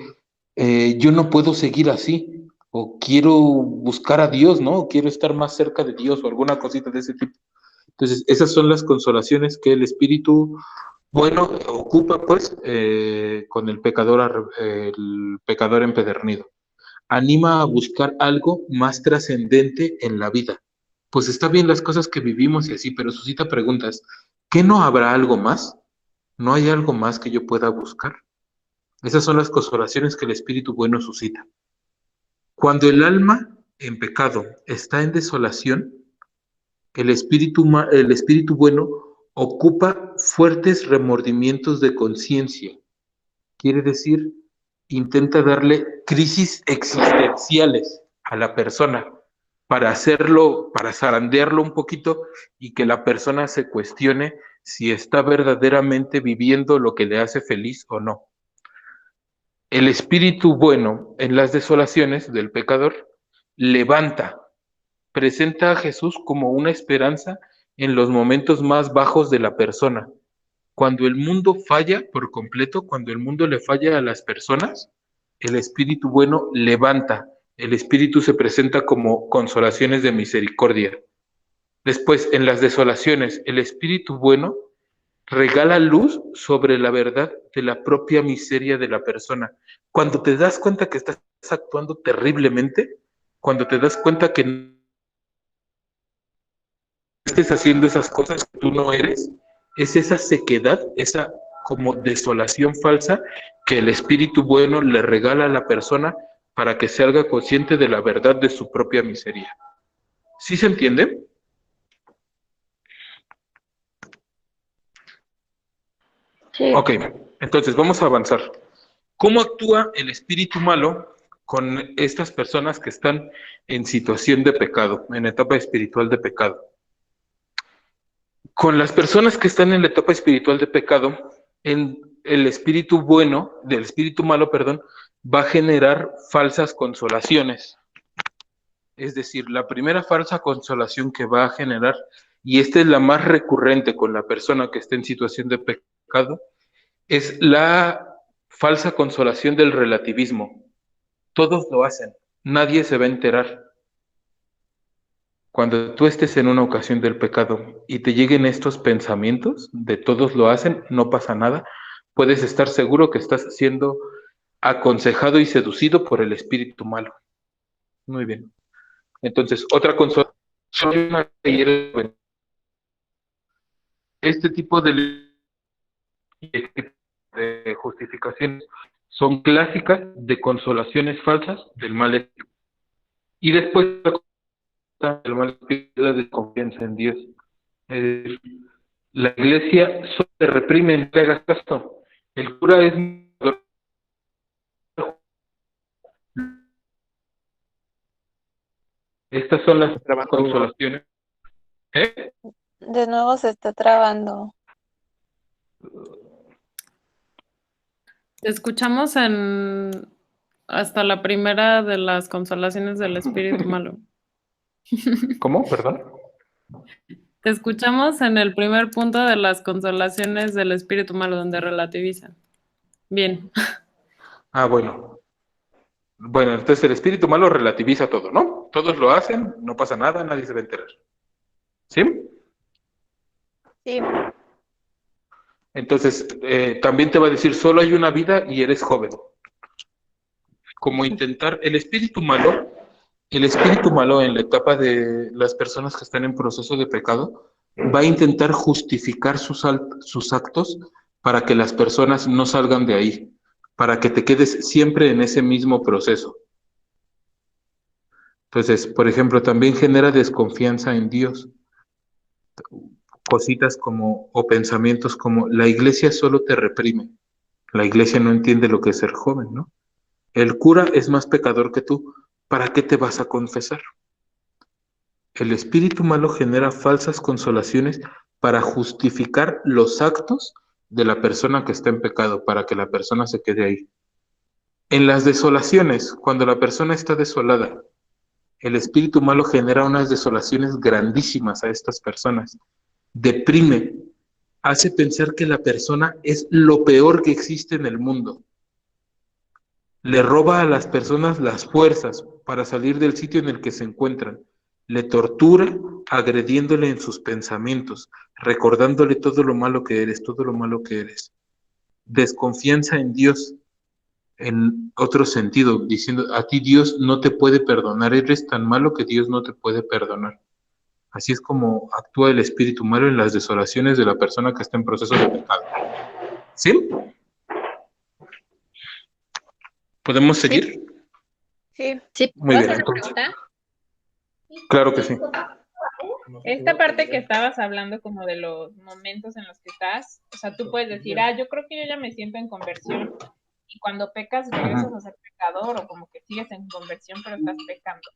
yo no puedo seguir así, o quiero buscar a Dios, ¿no? O quiero estar más cerca de Dios, o alguna cosita de ese tipo. Entonces, esas son las consolaciones que el Espíritu Bueno ocupa, pues, con el pecador empedernido. Anima a buscar algo más trascendente en la vida. Pues está bien las cosas que vivimos y así, pero suscita preguntas. ¿Qué no habrá algo más? ¿No hay algo más que yo pueda buscar? Esas son las consolaciones que el Espíritu Bueno suscita. Cuando el alma en pecado está en desolación, el Espíritu Bueno ocupa fuertes remordimientos de conciencia. Quiere decir, intenta darle crisis existenciales a la persona para hacerlo, para zarandearlo un poquito y que la persona se cuestione si está verdaderamente viviendo lo que le hace feliz o no. El Espíritu Bueno en las desolaciones del pecador levanta, presenta a Jesús como una esperanza en los momentos más bajos de la persona. Cuando el mundo falla por completo, cuando el mundo le falla a las personas, el Espíritu Bueno levanta, el Espíritu se presenta como consolaciones de misericordia. Después, en las desolaciones, el Espíritu Bueno regala luz sobre la verdad de la propia miseria de la persona. Cuando te das cuenta que estás actuando terriblemente, cuando te das cuenta que no estés haciendo esas cosas que tú no eres, es esa sequedad, esa como desolación falsa que el Espíritu Bueno le regala a la persona para que se haga consciente de la verdad de su propia miseria. ¿Sí se entiende? Sí. Ok, entonces vamos a avanzar. ¿Cómo actúa el espíritu malo con estas personas que están en situación de pecado, en etapa espiritual de pecado? Con las personas que están en la etapa espiritual de pecado, el espíritu bueno, del espíritu malo, perdón, va a generar falsas consolaciones. Es decir, la primera falsa consolación que va a generar, y esta es la más recurrente con la persona que está en situación de pecado, es la falsa consolación del relativismo. Todos lo hacen, nadie se va a enterar. Cuando tú estés en una ocasión del pecado y te lleguen estos pensamientos de todos lo hacen, no pasa nada, puedes estar seguro que estás siendo aconsejado y seducido por el espíritu malo. Muy bien. Entonces, otra consolación, este tipo de justificaciones son clásicas de consolaciones falsas del mal espíritu. Y después el mal espíritu, la desconfianza en Dios. La iglesia solo te reprime en que hagas caso. El cura es... Estas son las consolaciones. ¿Eh? De nuevo se está trabando. Te escuchamos en hasta la primera de las consolaciones del espíritu malo. ¿Cómo? Perdón. Te escuchamos en el primer punto de las consolaciones del espíritu malo, donde relativizan. Bien. Ah, bueno. Bueno, entonces el espíritu malo relativiza todo, ¿no? Todos lo hacen, no pasa nada, nadie se va a enterar. ¿Sí? Sí. Entonces, también te va a decir, solo hay una vida y eres joven. Como intentar, el espíritu malo en la etapa de las personas que están en proceso de pecado, va a intentar justificar sus actos para que las personas no salgan de ahí, para que te quedes siempre en ese mismo proceso. Entonces, por ejemplo, también genera desconfianza en Dios. Cositas como, o pensamientos como, la iglesia solo te reprime. La iglesia no entiende lo que es ser joven, ¿no? El cura es más pecador que tú. ¿Para qué te vas a confesar? El espíritu malo genera falsas consolaciones para justificar los actos de la persona que está en pecado, para que la persona se quede ahí. En las desolaciones, cuando la persona está desolada, el espíritu malo genera unas desolaciones grandísimas a estas personas. Deprime, hace pensar que la persona es lo peor que existe en el mundo. Le roba a las personas las fuerzas para salir del sitio en el que se encuentran. Le tortura agrediéndole en sus pensamientos, recordándole todo lo malo que eres, todo lo malo que eres. Desconfianza en Dios, en otro sentido, diciendo, a ti Dios no te puede perdonar, eres tan malo que Dios no te puede perdonar. Así es como actúa el espíritu malo en las desolaciones de la persona que está en proceso de pecado. ¿Sí? ¿Podemos seguir? Sí. Muy ¿Puedo bien, hacer una entonces. pregunta? Claro que sí. Esta parte que estabas hablando como de los momentos en los que estás, o sea, tú puedes decir, yo creo que yo ya me siento en conversión, y cuando pecas regresas a ser pecador, o como que sigues en conversión pero estás pecando.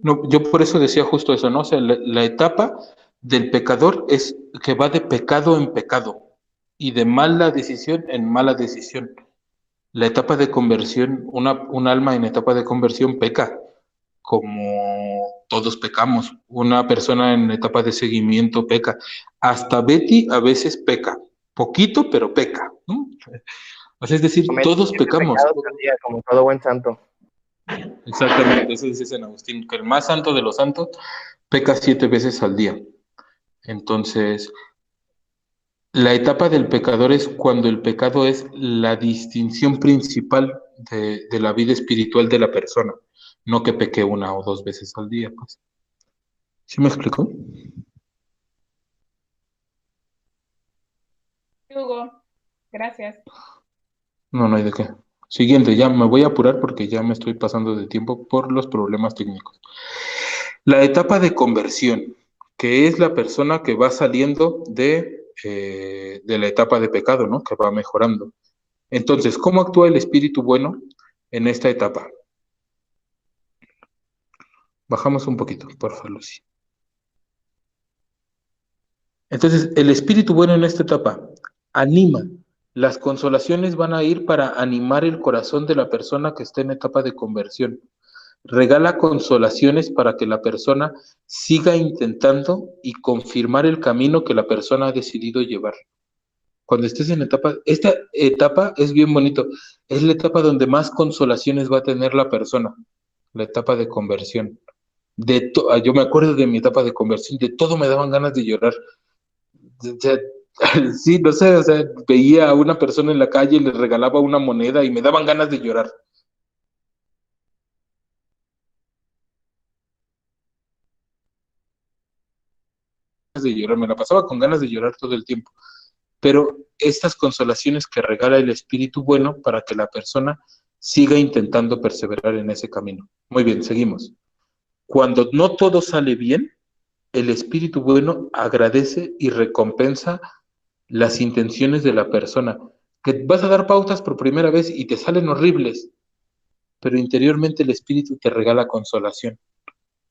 No, yo por eso decía justo eso, ¿no? O sea, la etapa del pecador es que va de pecado en pecado y de mala decisión en mala decisión. La etapa de conversión, un alma en etapa de conversión peca, como todos pecamos. Una persona en etapa de seguimiento peca. Hasta Betty a veces peca, poquito, pero peca, ¿no? O sea, es decir, Comete todos 7 pecamos. pecados al día, como todo buen santo. Exactamente, eso dice San Agustín, que el más santo de los santos peca 7 veces al día. Entonces, la etapa del pecador es cuando el pecado es la distinción principal de la vida espiritual de la persona, no que peque 1 o 2 veces al día, pues. ¿Sí me explico? Hugo, gracias. No, no hay de qué. Siguiente, ya me voy a apurar porque ya me estoy pasando de tiempo por los problemas técnicos. La etapa de conversión, que es la persona que va saliendo de la etapa de pecado, ¿no? Que va mejorando. Entonces, ¿cómo actúa el espíritu bueno en esta etapa? Bajamos un poquito, por favor, Lucy. Entonces, el espíritu bueno en esta etapa anima. Las consolaciones van a ir para animar el corazón de la persona que está en etapa de conversión. Regala consolaciones para que la persona siga intentando y confirmar el camino que la persona ha decidido llevar. Cuando estés en esta etapa es bien bonito, es la etapa donde más consolaciones va a tener la persona, la etapa de conversión. Yo me acuerdo de mi etapa de conversión, de todo me daban ganas de llorar. Sí, no sé, o sea, veía a una persona en la calle y le regalaba una moneda y me daban ganas de llorar. Me la pasaba con ganas de llorar todo el tiempo. Pero estas consolaciones que regala el espíritu bueno para que la persona siga intentando perseverar en ese camino. Muy bien, seguimos. Cuando no todo sale bien, el espíritu bueno agradece y recompensa las intenciones de la persona. Que vas a dar pautas por primera vez y te salen horribles, pero interiormente el espíritu te regala consolación,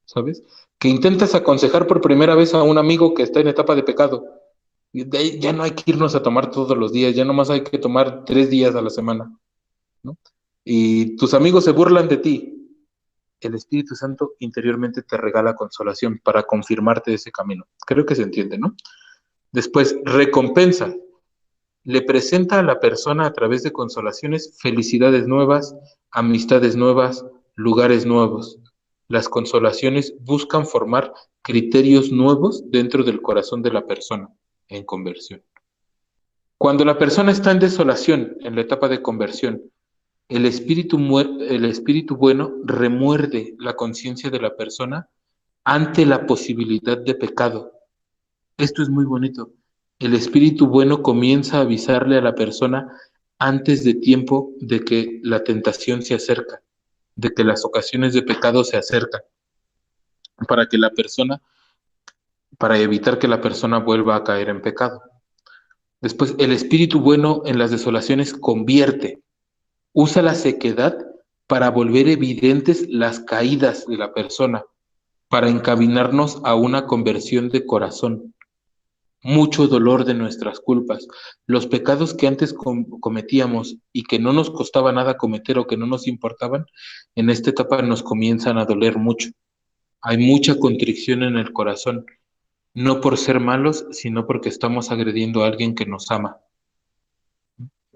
¿sabes? Que intentas aconsejar por primera vez a un amigo que está en etapa de pecado. De ahí ya no hay que irnos a tomar todos los días, ya nomás hay que tomar 3 días a la semana, ¿no? y tus amigos se burlan de ti, el Espíritu Santo interiormente te regala consolación para confirmarte ese camino. Creo que se entiende, ¿no? Después, recompensa. Le presenta a la persona a través de consolaciones felicidades nuevas, amistades nuevas, lugares nuevos. Las consolaciones buscan formar criterios nuevos dentro del corazón de la persona en conversión. Cuando la persona está en desolación, en la etapa de conversión, el espíritu bueno remuerde la conciencia de la persona ante la posibilidad de pecado. Esto es muy bonito. El espíritu bueno comienza a avisarle a la persona antes de tiempo de que la tentación se acerca, de que las ocasiones de pecado se acercan, para evitar que la persona vuelva a caer en pecado. Después, el espíritu bueno en las desolaciones convierte, usa la sequedad para volver evidentes las caídas de la persona, para encaminarnos a una conversión de corazón. Mucho dolor de nuestras culpas. Los pecados que antes cometíamos y que no nos costaba nada cometer o que no nos importaban, en esta etapa nos comienzan a doler mucho. Hay mucha contrición en el corazón, no por ser malos, sino porque estamos agrediendo a alguien que nos ama.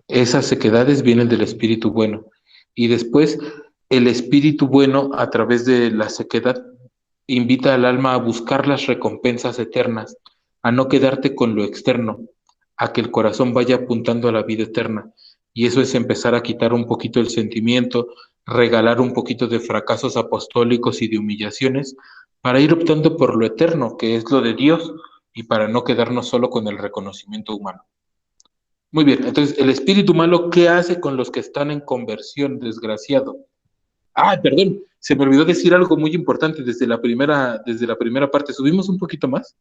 Esas sequedades vienen del espíritu bueno. Y después, el espíritu bueno, a través de la sequedad, invita al alma a buscar las recompensas eternas, a no quedarte con lo externo, a que el corazón vaya apuntando a la vida eterna. Y eso es empezar a quitar un poquito el sentimiento, regalar un poquito de fracasos apostólicos y de humillaciones, para ir optando por lo eterno, que es lo de Dios, y para no quedarnos solo con el reconocimiento humano. Muy bien, entonces, el espíritu malo, ¿qué hace con los que están en conversión, desgraciado? Perdón, se me olvidó decir algo muy importante desde la primera parte. ¿Subimos un poquito más?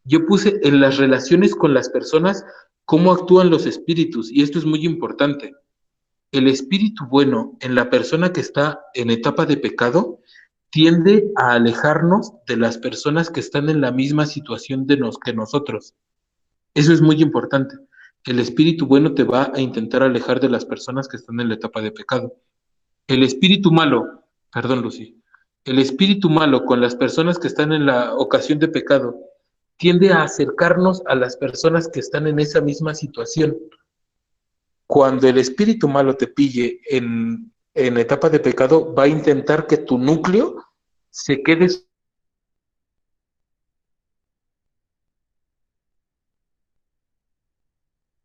Yo puse en las relaciones con las personas cómo actúan los espíritus, y esto es muy importante. El espíritu bueno en la persona que está en etapa de pecado tiende a alejarnos de las personas que están en la misma situación que nosotros. Eso es muy importante. El espíritu bueno te va a intentar alejar de las personas que están en la etapa de pecado. El espíritu malo, perdón, Lucy, el espíritu malo con las personas que están en la ocasión de pecado tiende a acercarnos a las personas que están en esa misma situación. Cuando el espíritu malo te pille en etapa de pecado, va a intentar que tu núcleo se quede.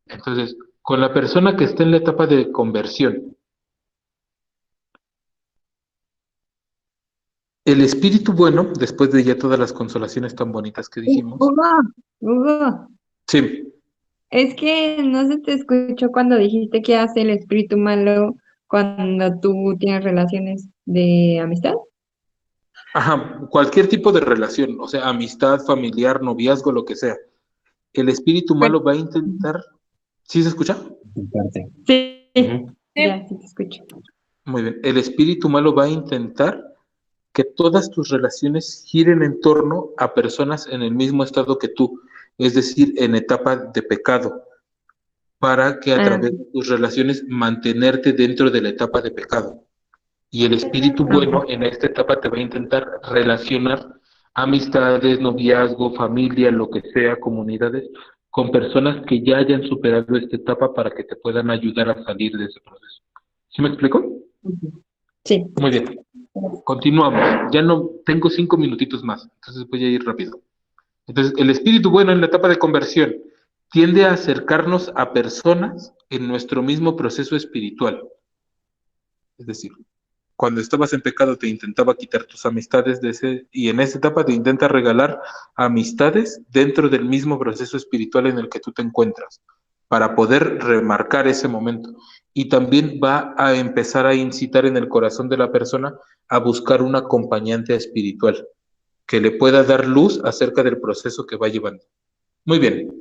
Entonces, con la persona que está en la etapa de conversión, el espíritu bueno, después de ya todas las consolaciones tan bonitas que dijimos. Hugo, Sí. es que no se te escuchó cuando dijiste que hace el espíritu malo cuando tú tienes relaciones de amistad. Ajá, cualquier tipo de relación, o sea, amistad, familiar, noviazgo, lo que sea. El espíritu malo va a intentar. ¿Sí se escucha? Sí, ya, sí te escucho. Muy bien. El espíritu malo va a intentar que todas tus relaciones giren en torno a personas en el mismo estado que tú, es decir, en etapa de pecado, para que a través de tus relaciones mantenerte dentro de la etapa de pecado. Y el espíritu bueno en esta etapa te va a intentar relacionar amistades, noviazgo, familia, lo que sea, comunidades, con personas que ya hayan superado esta etapa para que te puedan ayudar a salir de ese proceso. ¿Sí me explico? Sí. Muy bien. Continuamos. Ya no tengo 5 minutitos más, entonces voy a ir rápido. Entonces, el espíritu bueno en la etapa de conversión tiende a acercarnos a personas en nuestro mismo proceso espiritual. Es decir, cuando estabas en pecado te intentaba quitar tus amistades y en esa etapa te intenta regalar amistades dentro del mismo proceso espiritual en el que tú te encuentras, para poder remarcar ese momento. Y también va a empezar a incitar en el corazón de la persona a buscar un acompañante espiritual que le pueda dar luz acerca del proceso que va llevando. Muy bien.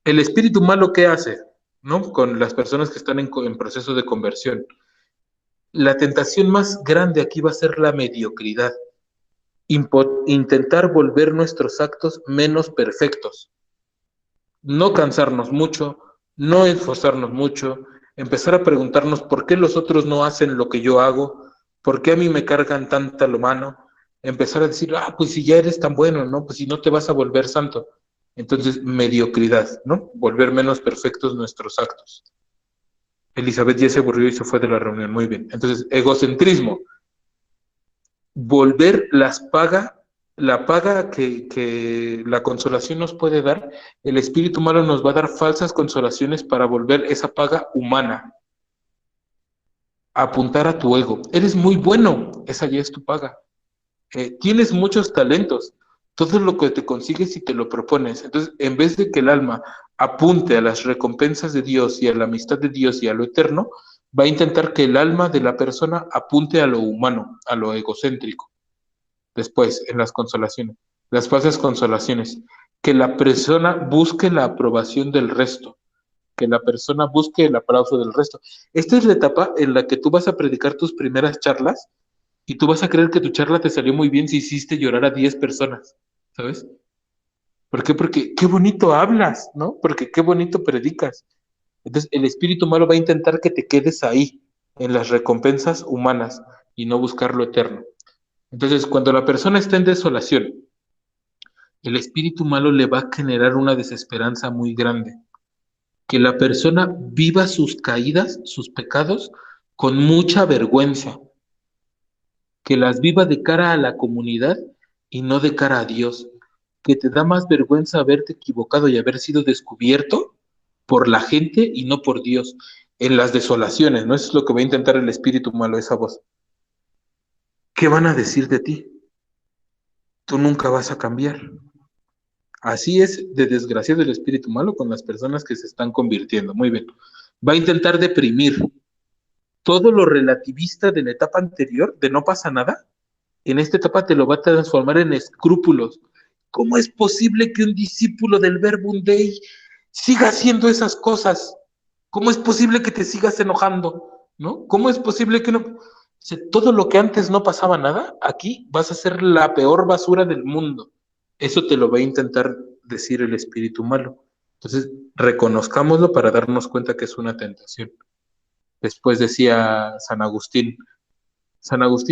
El espíritu malo, ¿qué hace? ¿No? Con las personas que están en proceso de conversión. La tentación más grande aquí va a ser la mediocridad. Intentar volver nuestros actos menos perfectos. No cansarnos mucho, no esforzarnos mucho, empezar a preguntarnos por qué los otros no hacen lo que yo hago, por qué a mí me cargan tanta lo mano, empezar a decir, pues si ya eres tan bueno, ¿no? Pues si no te vas a volver santo. Entonces, mediocridad, ¿no? Volver menos perfectos nuestros actos. Elizabeth ya se aburrió y se fue de la reunión, muy bien. Entonces, egocentrismo. Volver la paga que la consolación nos puede dar, el espíritu malo nos va a dar falsas consolaciones para volver esa paga humana. Apuntar a tu ego. Eres muy bueno, esa ya es tu paga. Tienes muchos talentos, todo lo que te consigues si te lo propones. Entonces, en vez de que el alma apunte a las recompensas de Dios y a la amistad de Dios y a lo eterno, va a intentar que el alma de la persona apunte a lo humano, a lo egocéntrico. Después, en las consolaciones, las falsas consolaciones, que la persona busque la aprobación del resto, que la persona busque el aplauso del resto. Esta es la etapa en la que tú vas a predicar tus primeras charlas y tú vas a creer que tu charla te salió muy bien si hiciste llorar a 10 personas, ¿sabes? ¿Por qué? Porque qué bonito hablas, ¿no? Porque qué bonito predicas. Entonces, el espíritu malo va a intentar que te quedes ahí, en las recompensas humanas, y no buscar lo eterno. Entonces, cuando la persona está en desolación, el espíritu malo le va a generar una desesperanza muy grande. Que la persona viva sus caídas, sus pecados, con mucha vergüenza. Que las viva de cara a la comunidad y no de cara a Dios. Que te da más vergüenza haberte equivocado y haber sido descubierto por la gente y no por Dios. En las desolaciones, ¿no? Eso es lo que va a intentar el espíritu malo, esa voz. ¿Qué van a decir de ti? Tú nunca vas a cambiar. Así es de desgraciado el espíritu malo con las personas que se están convirtiendo. Muy bien. Va a intentar deprimir. Todo lo relativista de la etapa anterior, de no pasa nada, en esta etapa te lo va a transformar en escrúpulos. ¿Cómo es posible que un discípulo del Verbum Dei siga haciendo esas cosas? ¿Cómo es posible que te sigas enojando? ¿No? ¿Cómo es posible que no? O sea, todo lo que antes no pasaba nada, aquí vas a ser la peor basura del mundo. Eso te lo va a intentar decir el espíritu malo. Entonces, reconozcámoslo para darnos cuenta que es una tentación. Después decía San Agustín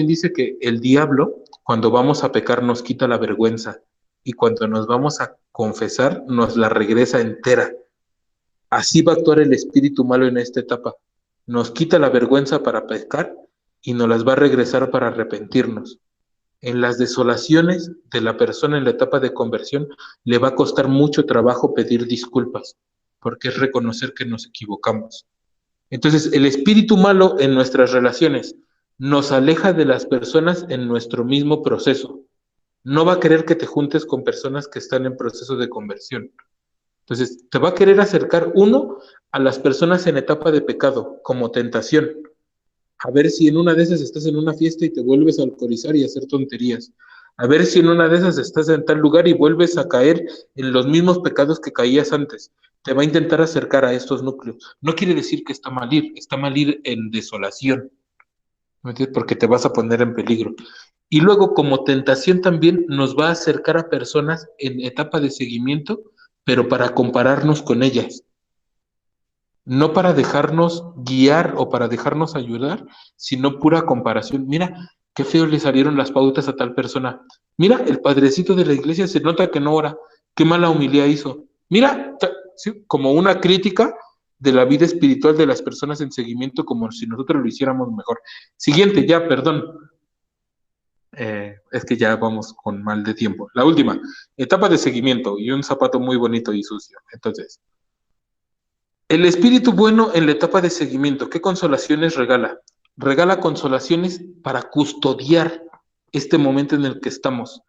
dice que el diablo, cuando vamos a pecar, nos quita la vergüenza y cuando nos vamos a confesar, nos la regresa entera. Así va a actuar el espíritu malo en esta etapa. Nos quita la vergüenza para pecar y nos las va a regresar para arrepentirnos. En las desolaciones de la persona en la etapa de conversión, le va a costar mucho trabajo pedir disculpas, porque es reconocer que nos equivocamos. Entonces, el espíritu malo en nuestras relaciones nos aleja de las personas en nuestro mismo proceso. No va a querer que te juntes con personas que están en proceso de conversión. Entonces, te va a querer acercar uno a las personas en etapa de pecado, como tentación. A ver si en una de esas estás en una fiesta y te vuelves a alcoholizar y a hacer tonterías. A ver si en una de esas estás en tal lugar y vuelves a caer en los mismos pecados que caías antes. Te va a intentar acercar a estos núcleos. No quiere decir que está mal ir en desolación. ¿Me entiendes? Porque te vas a poner en peligro. Y luego, como tentación también, nos va a acercar a personas en etapa de seguimiento, pero para compararnos con ellas. No para dejarnos guiar o para dejarnos ayudar, sino pura comparación. Mira, qué feo le salieron las pautas a tal persona. Mira, el padrecito de la iglesia se nota que no ora. Qué mala homilía hizo. Mira, ¿sí? Como una crítica de la vida espiritual de las personas en seguimiento, como si nosotros lo hiciéramos mejor. Siguiente, ya, perdón. Es que ya vamos con mal de tiempo. La última, etapa de seguimiento y un zapato muy bonito y sucio. Entonces, el espíritu bueno en la etapa de seguimiento, ¿qué consolaciones regala? Regala consolaciones para custodiar este momento en el que estamos.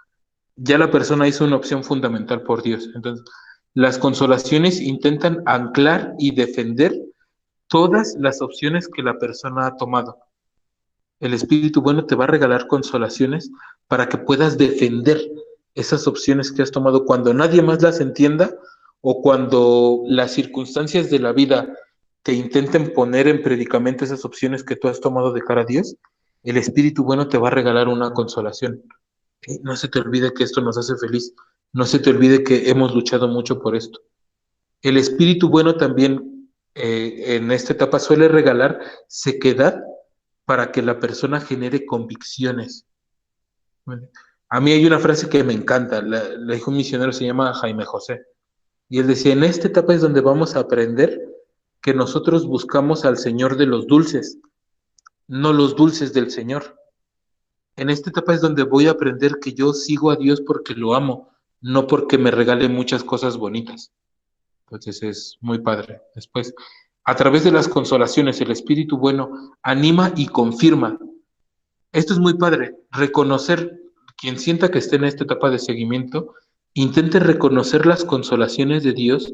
Ya la persona hizo una opción fundamental por Dios. Entonces, las consolaciones intentan anclar y defender todas las opciones que la persona ha tomado. El espíritu bueno te va a regalar consolaciones para que puedas defender esas opciones que has tomado cuando nadie más las entienda o cuando las circunstancias de la vida te intenten poner en predicamento esas opciones que tú has tomado de cara a Dios. El espíritu bueno te va a regalar una consolación. No se te olvide que esto nos hace feliz. No se te olvide que hemos luchado mucho por esto. El espíritu bueno también en esta etapa suele regalar sequedad para que la persona genere convicciones. ¿Vale? A mí hay una frase que me encanta, la dijo un misionero, se llama Jaime José, y él decía, en esta etapa es donde vamos a aprender que nosotros buscamos al Señor de los dulces, no los dulces del Señor. En esta etapa es donde voy a aprender que yo sigo a Dios porque lo amo, no porque me regale muchas cosas bonitas. Entonces es muy padre. Después, a través de las consolaciones, el Espíritu bueno anima y confirma. Esto es muy padre, reconocer, quien sienta que esté en esta etapa de seguimiento, intente reconocer las consolaciones de Dios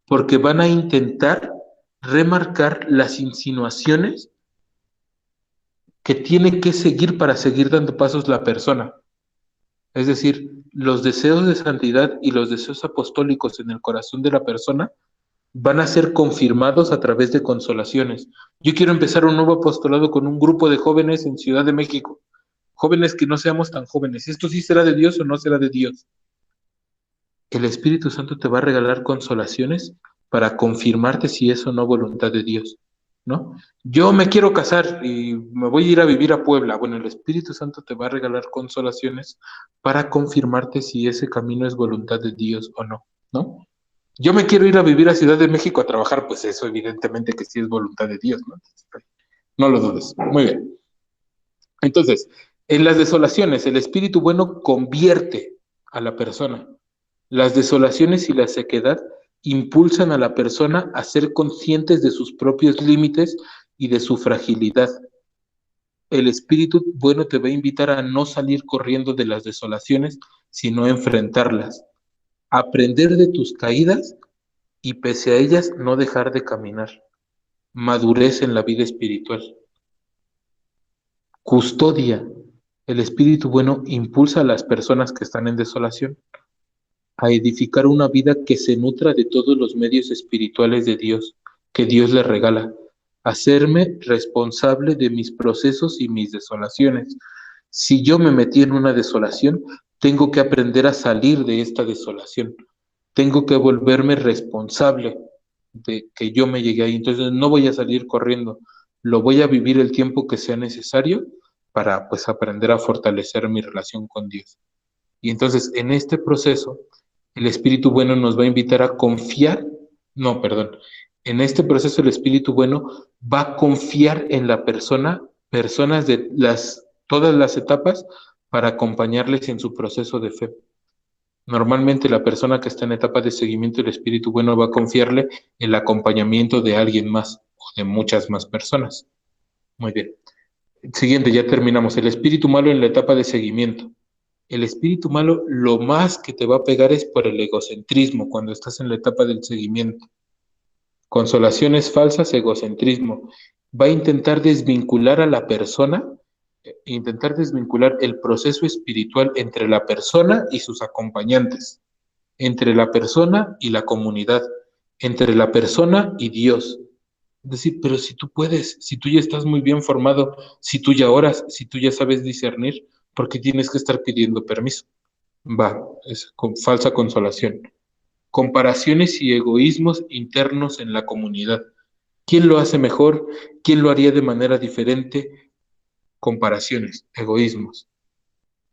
porque van a intentar remarcar las insinuaciones que tiene que seguir para seguir dando pasos la persona. Es decir, los deseos de santidad y los deseos apostólicos en el corazón de la persona van a ser confirmados a través de consolaciones. Yo quiero empezar un nuevo apostolado con un grupo de jóvenes en Ciudad de México. Jóvenes que no seamos tan jóvenes. ¿Esto sí será de Dios o no será de Dios? El Espíritu Santo te va a regalar consolaciones para confirmarte si es o no voluntad de Dios, ¿no? Yo me quiero casar y me voy a ir a vivir a Puebla. Bueno, el Espíritu Santo te va a regalar consolaciones para confirmarte si ese camino es voluntad de Dios o no, ¿no? Yo me quiero ir a vivir a Ciudad de México a trabajar, pues eso evidentemente que sí es voluntad de Dios, ¿no? No lo dudes. Muy bien. Entonces, en las desolaciones, el Espíritu bueno convierte a la persona. Las desolaciones y la sequedad impulsan a la persona a ser conscientes de sus propios límites y de su fragilidad. El Espíritu bueno te va a invitar a no salir corriendo de las desolaciones, sino a enfrentarlas. Aprender de tus caídas y pese a ellas no dejar de caminar. Madurez en la vida espiritual. Custodia. El Espíritu bueno impulsa a las personas que están en desolación a edificar una vida que se nutra de todos los medios espirituales de Dios, que Dios le regala. Hacerme responsable de mis procesos y mis desolaciones. Si yo me metí en una desolación, tengo que aprender a salir de esta desolación. Tengo que volverme responsable de que yo me llegué ahí. Entonces no voy a salir corriendo, lo voy a vivir el tiempo que sea necesario para pues aprender a fortalecer mi relación con Dios. Y entonces en este proceso el Espíritu bueno nos va a invitar a confiar, en este proceso el Espíritu bueno va a confiar en la persona, personas de todas las etapas para acompañarles en su proceso de fe. Normalmente la persona que está en etapa de seguimiento del Espíritu bueno va a confiarle el acompañamiento de alguien más o de muchas más personas. Muy bien. Siguiente, ya terminamos. El espíritu malo en la etapa de seguimiento. El espíritu malo lo más que te va a pegar es por el egocentrismo cuando estás en la etapa del seguimiento. Consolaciones falsas, egocentrismo. Va a intentar desvincular a la persona, intentar desvincular el proceso espiritual entre la persona y sus acompañantes, entre la persona y la comunidad, entre la persona y Dios. Es decir, pero si tú puedes, si tú ya estás muy bien formado, si tú ya oras, si tú ya sabes discernir, ¿por qué tienes que estar pidiendo permiso? Es con falsa consolación. Comparaciones y egoísmos internos en la comunidad. ¿Quién lo hace mejor? ¿Quién lo haría de manera diferente? Comparaciones, egoísmos.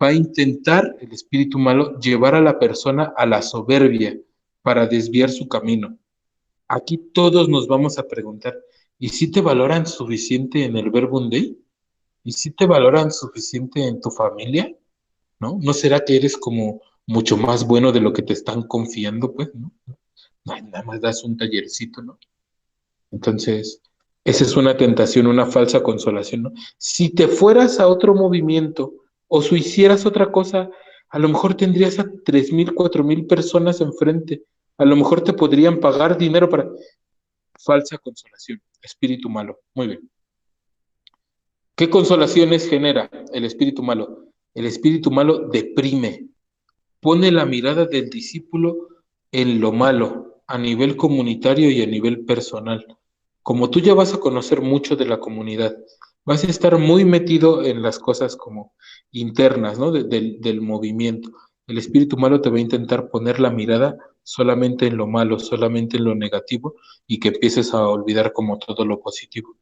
Va a intentar el espíritu malo llevar a la persona a la soberbia para desviar su camino. Aquí todos nos vamos a preguntar, ¿y si te valoran suficiente en el Verbum Dei? ¿Y si te valoran suficiente en tu familia? ¿No? ¿No será que eres como mucho más bueno de lo que te están confiando, pues, ¿no? Nada más das un tallercito, ¿no? Entonces, esa es una tentación, una falsa consolación, ¿no? Si te fueras a otro movimiento o si hicieras otra cosa, a lo mejor tendrías a 3,000, 4,000 personas enfrente. A lo mejor te podrían pagar dinero para... Falsa consolación, espíritu malo. Muy bien. ¿Qué consolaciones genera el espíritu malo? El espíritu malo deprime, pone la mirada del discípulo en lo malo, a nivel comunitario y a nivel personal. Como tú ya vas a conocer mucho de la comunidad, vas a estar muy metido en las cosas como internas, ¿no? Del movimiento. El espíritu malo te va a intentar poner la mirada solamente en lo malo, solamente en lo negativo, y que empieces a olvidar como todo lo positivo.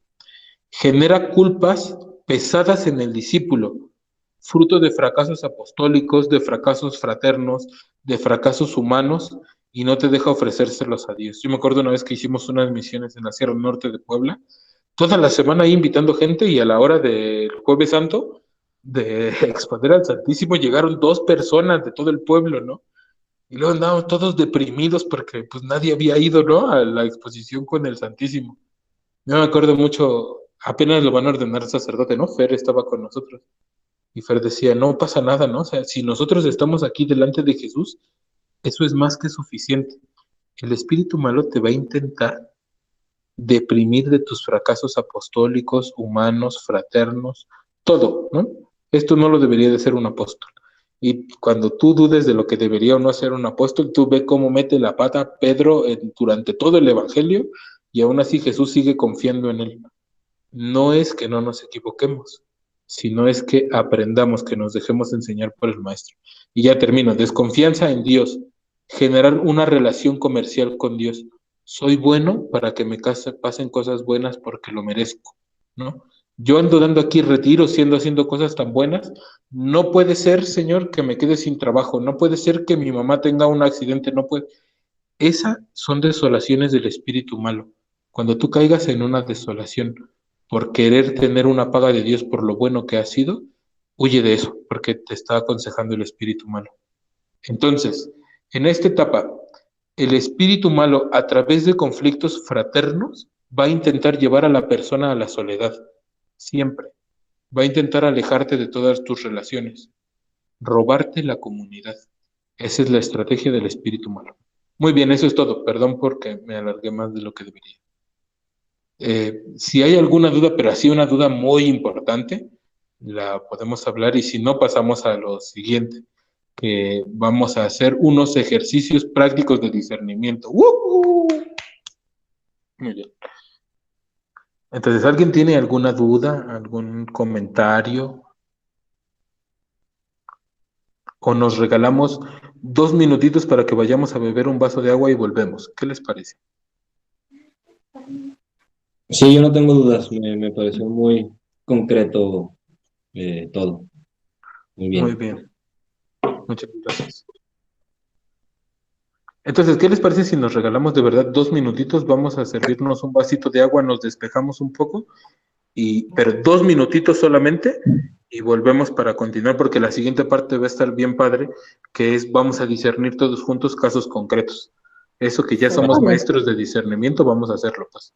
Genera culpas pesadas en el discípulo, fruto de fracasos apostólicos, de fracasos fraternos, de fracasos humanos, y no te deja ofrecérselos a Dios. Yo me acuerdo una vez que hicimos unas misiones en la Sierra Norte de Puebla, toda la semana ahí invitando gente, y a la hora del Jueves Santo, de exponer al Santísimo, llegaron 2 personas de todo el pueblo, ¿no? Y luego andábamos todos deprimidos porque pues nadie había ido, ¿no? A la exposición con el Santísimo. Yo me acuerdo mucho, apenas lo van a ordenar sacerdote, ¿no? Fer estaba con nosotros. Y Fer decía, no pasa nada, ¿no? O sea, si nosotros estamos aquí delante de Jesús, eso es más que suficiente. El espíritu malo te va a intentar deprimir de tus fracasos apostólicos, humanos, fraternos, todo, ¿no? Esto no lo debería de ser un apóstol. Y cuando tú dudes de lo que debería o no ser un apóstol, tú ve cómo mete la pata Pedro durante todo el Evangelio, y aún así Jesús sigue confiando en él. No es que no nos equivoquemos, sino es que aprendamos, que nos dejemos enseñar por el Maestro. Y ya termino, desconfianza en Dios, generar una relación comercial con Dios. Soy bueno para que me pasen cosas buenas porque lo merezco, ¿no? Yo ando dando aquí retiros, haciendo cosas tan buenas. No puede ser, Señor, que me quede sin trabajo. No puede ser que mi mamá tenga un accidente. No puede. Esas son desolaciones del espíritu malo. Cuando tú caigas en una desolación por querer tener una paga de Dios por lo bueno que has sido, huye de eso, porque te está aconsejando el espíritu malo. Entonces, en esta etapa, el espíritu malo, a través de conflictos fraternos, va a intentar llevar a la persona a la soledad, siempre. Va a intentar alejarte de todas tus relaciones, robarte la comunidad. Esa es la estrategia del espíritu malo. Muy bien, eso es todo. Perdón porque me alargué más de lo que debería. Si hay alguna duda, pero así una duda muy importante, la podemos hablar, y si no, pasamos a lo siguiente, que vamos a hacer unos ejercicios prácticos de discernimiento. ¡Woohoo! Muy bien. Entonces, ¿alguien tiene alguna duda, algún comentario? ¿O nos regalamos 2 minutitos para que vayamos a beber un vaso de agua y volvemos? ¿Qué les parece? Sí, yo no tengo dudas, me pareció muy concreto todo. Muy Muy bien. bien. Muchas gracias. Entonces, ¿qué les parece si nos regalamos de verdad 2 minutitos? Vamos a servirnos un vasito de agua, nos despejamos un poco, pero 2 minutitos solamente, y volvemos para continuar, porque la siguiente parte va a estar bien padre, que es vamos a discernir todos juntos casos concretos. Eso que ya somos Vale. maestros de discernimiento, vamos a hacerlo, pues.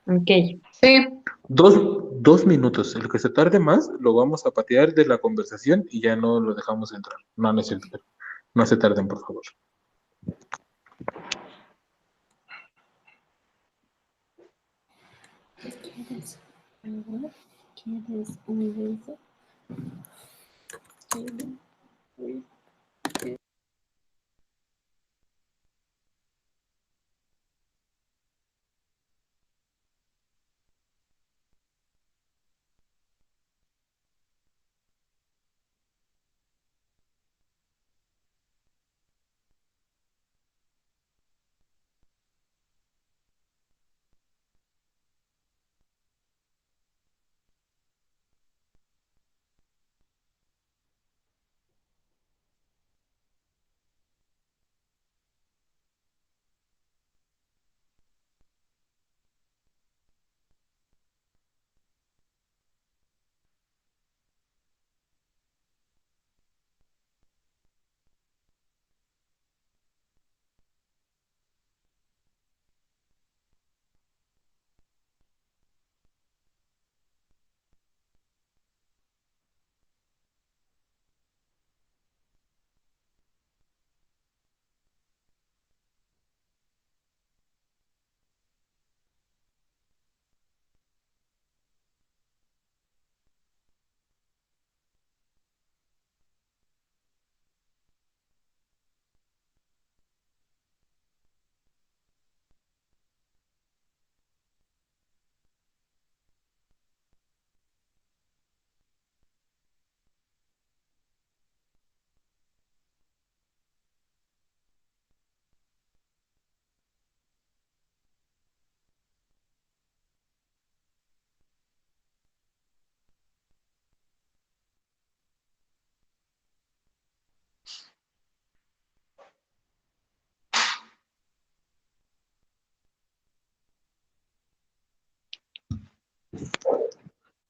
Ok. Sí. 2 minutos. El que se tarde más, lo vamos a patear de la conversación y ya no lo dejamos entrar. No, no es cierto, pero no se tarden, por favor. ¿Quieres un beso?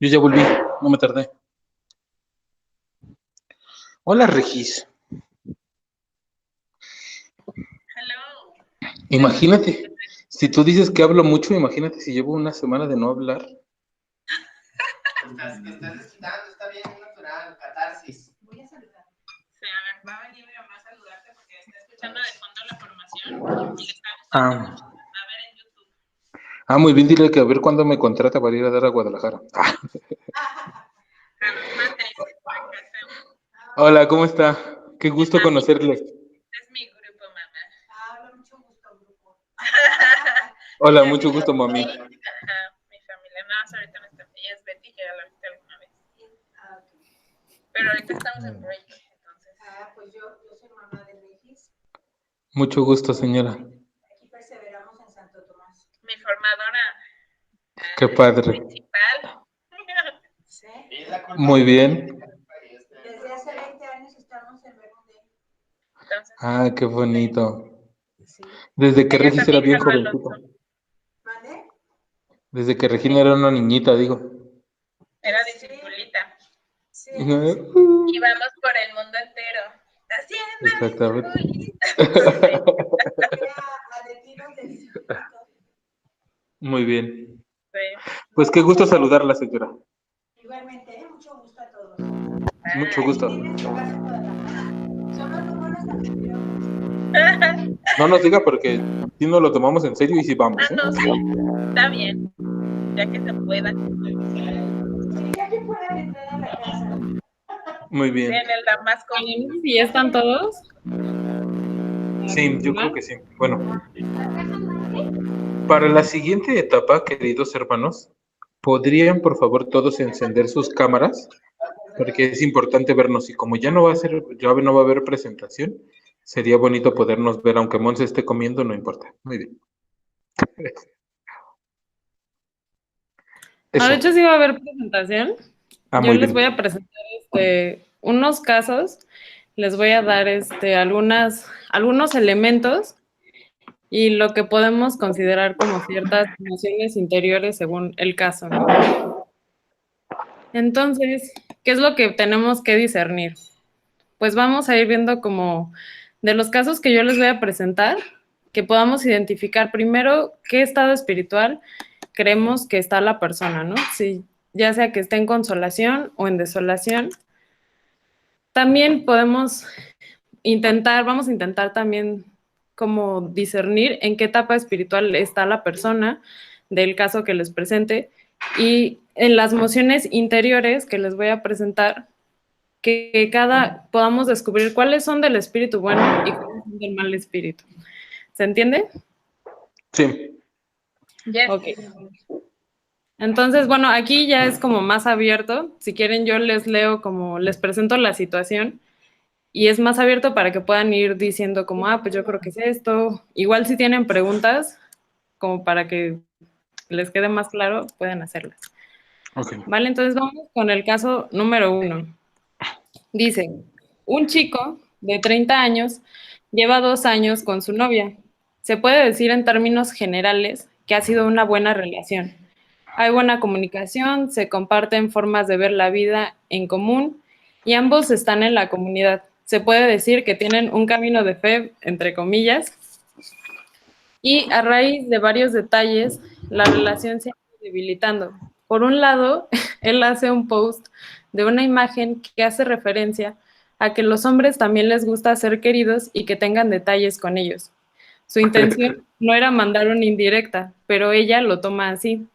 Yo ya volví, no me tardé. Hola, Regis. Imagínate, si tú dices que hablo mucho, imagínate si llevo una semana de no hablar. Estás desquitando, está bien, es natural, catarsis. Voy a saludar. Sí, a ver, va a venir mi mamá a saludarte porque está escuchando de fondo la formación y le está gustando mucho. A ver en YouTube. Muy bien, dile que a ver cuándo me contrata para ir a dar a Guadalajara. Hola, ¿cómo está? Qué gusto conocerle. Es mi grupo, mamá. Hola, mucho gusto, grupo. Hola, mucho gusto, mami. Ajá, mi familia. No, ahorita no está. Ella es Betty, que ya la viste alguna vez. Pero ahorita estamos en break, entonces. Pues yo soy mamá de Regis. Mucho gusto, señora. Aquí perseveramos en Santo Tomás. Mi formadora. Qué padre. Principal. Sí. Muy bien. Desde hace 20 años estamos en Bermúdez. Qué bonito. Desde que Regis era bien jovencito. ¿Vale? Desde que Regina era una niñita, digo. Era discipulita. Sí. Y vamos por el mundo entero. Exactamente. Muy bien. Sí. Pues qué gusto saludarla, señora. Igualmente, mucho gusto a todos. Mucho gusto. Somos muy buenos anfitriones. No nos diga porque si no lo tomamos en serio y si vamos. No, sí. Está bien. Ya que se pueda. Sí, ya que puedan entrar a la casa. Muy bien. Sí, en el Damasco. ¿Y ya están todos? Sí, yo creo que sí. Bueno, para la siguiente etapa, queridos hermanos, ¿podrían por favor todos encender sus cámaras? Porque es importante vernos y como ya no va a haber presentación, sería bonito podernos ver, aunque Monse esté comiendo, no importa. Muy bien. De hecho sí va a haber presentación. Yo les voy a presentar unos casos, les voy a dar algunos elementos y lo que podemos considerar como ciertas emociones interiores según el caso, ¿no? Entonces, ¿qué es lo que tenemos que discernir? Pues vamos a ir viendo como de los casos que yo les voy a presentar, que podamos identificar primero qué estado espiritual creemos que está la persona, ¿no? Si ya sea que esté en consolación o en desolación. También vamos a intentar también como discernir en qué etapa espiritual está la persona del caso que les presente y en las emociones interiores que les voy a presentar, que podamos descubrir cuáles son del espíritu bueno y cuáles son del mal espíritu. ¿Se entiende? Sí. Yes. Ok. Entonces, bueno, aquí ya es como más abierto. Si quieren, yo les leo les presento la situación y es más abierto para que puedan ir diciendo como, pues yo creo que es esto. Igual si tienen preguntas, como para que les quede más claro, pueden hacerlas. Okay. Vale, entonces vamos con el caso número 1. Dice, un chico de 30 años lleva 2 años con su novia. Se puede decir en términos generales que ha sido una buena relación. Hay buena comunicación, se comparten formas de ver la vida en común y ambos están en la comunidad. Se puede decir que tienen un camino de fe, entre comillas, y a raíz de varios detalles, la relación se ha ido debilitando. Por un lado, él hace un post de una imagen que hace referencia a que los hombres también les gusta ser queridos y que tengan detalles con ellos. Su intención no era mandar una indirecta, pero ella lo toma así.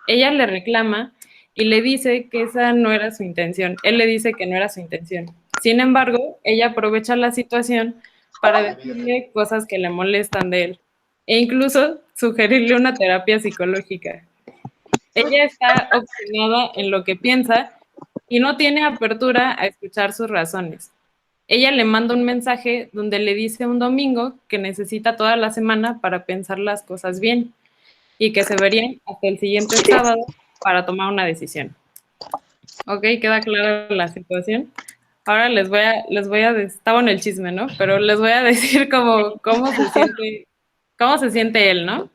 Ella le reclama y le dice que esa no era su intención. Él le dice que no era su intención. Sin embargo, ella aprovecha la situación para decirle cosas que le molestan de él e incluso sugerirle una terapia psicológica. Ella está obstinada en lo que piensa y no tiene apertura a escuchar sus razones. Ella le manda un mensaje donde le dice un domingo que necesita toda la semana para pensar las cosas bien y que se verían hasta el siguiente sábado para tomar una decisión. ¿Ok? ¿Queda clara la situación? Ahora les voy a está bueno el chisme, ¿no? Pero les voy a decir cómo se siente él, ¿no?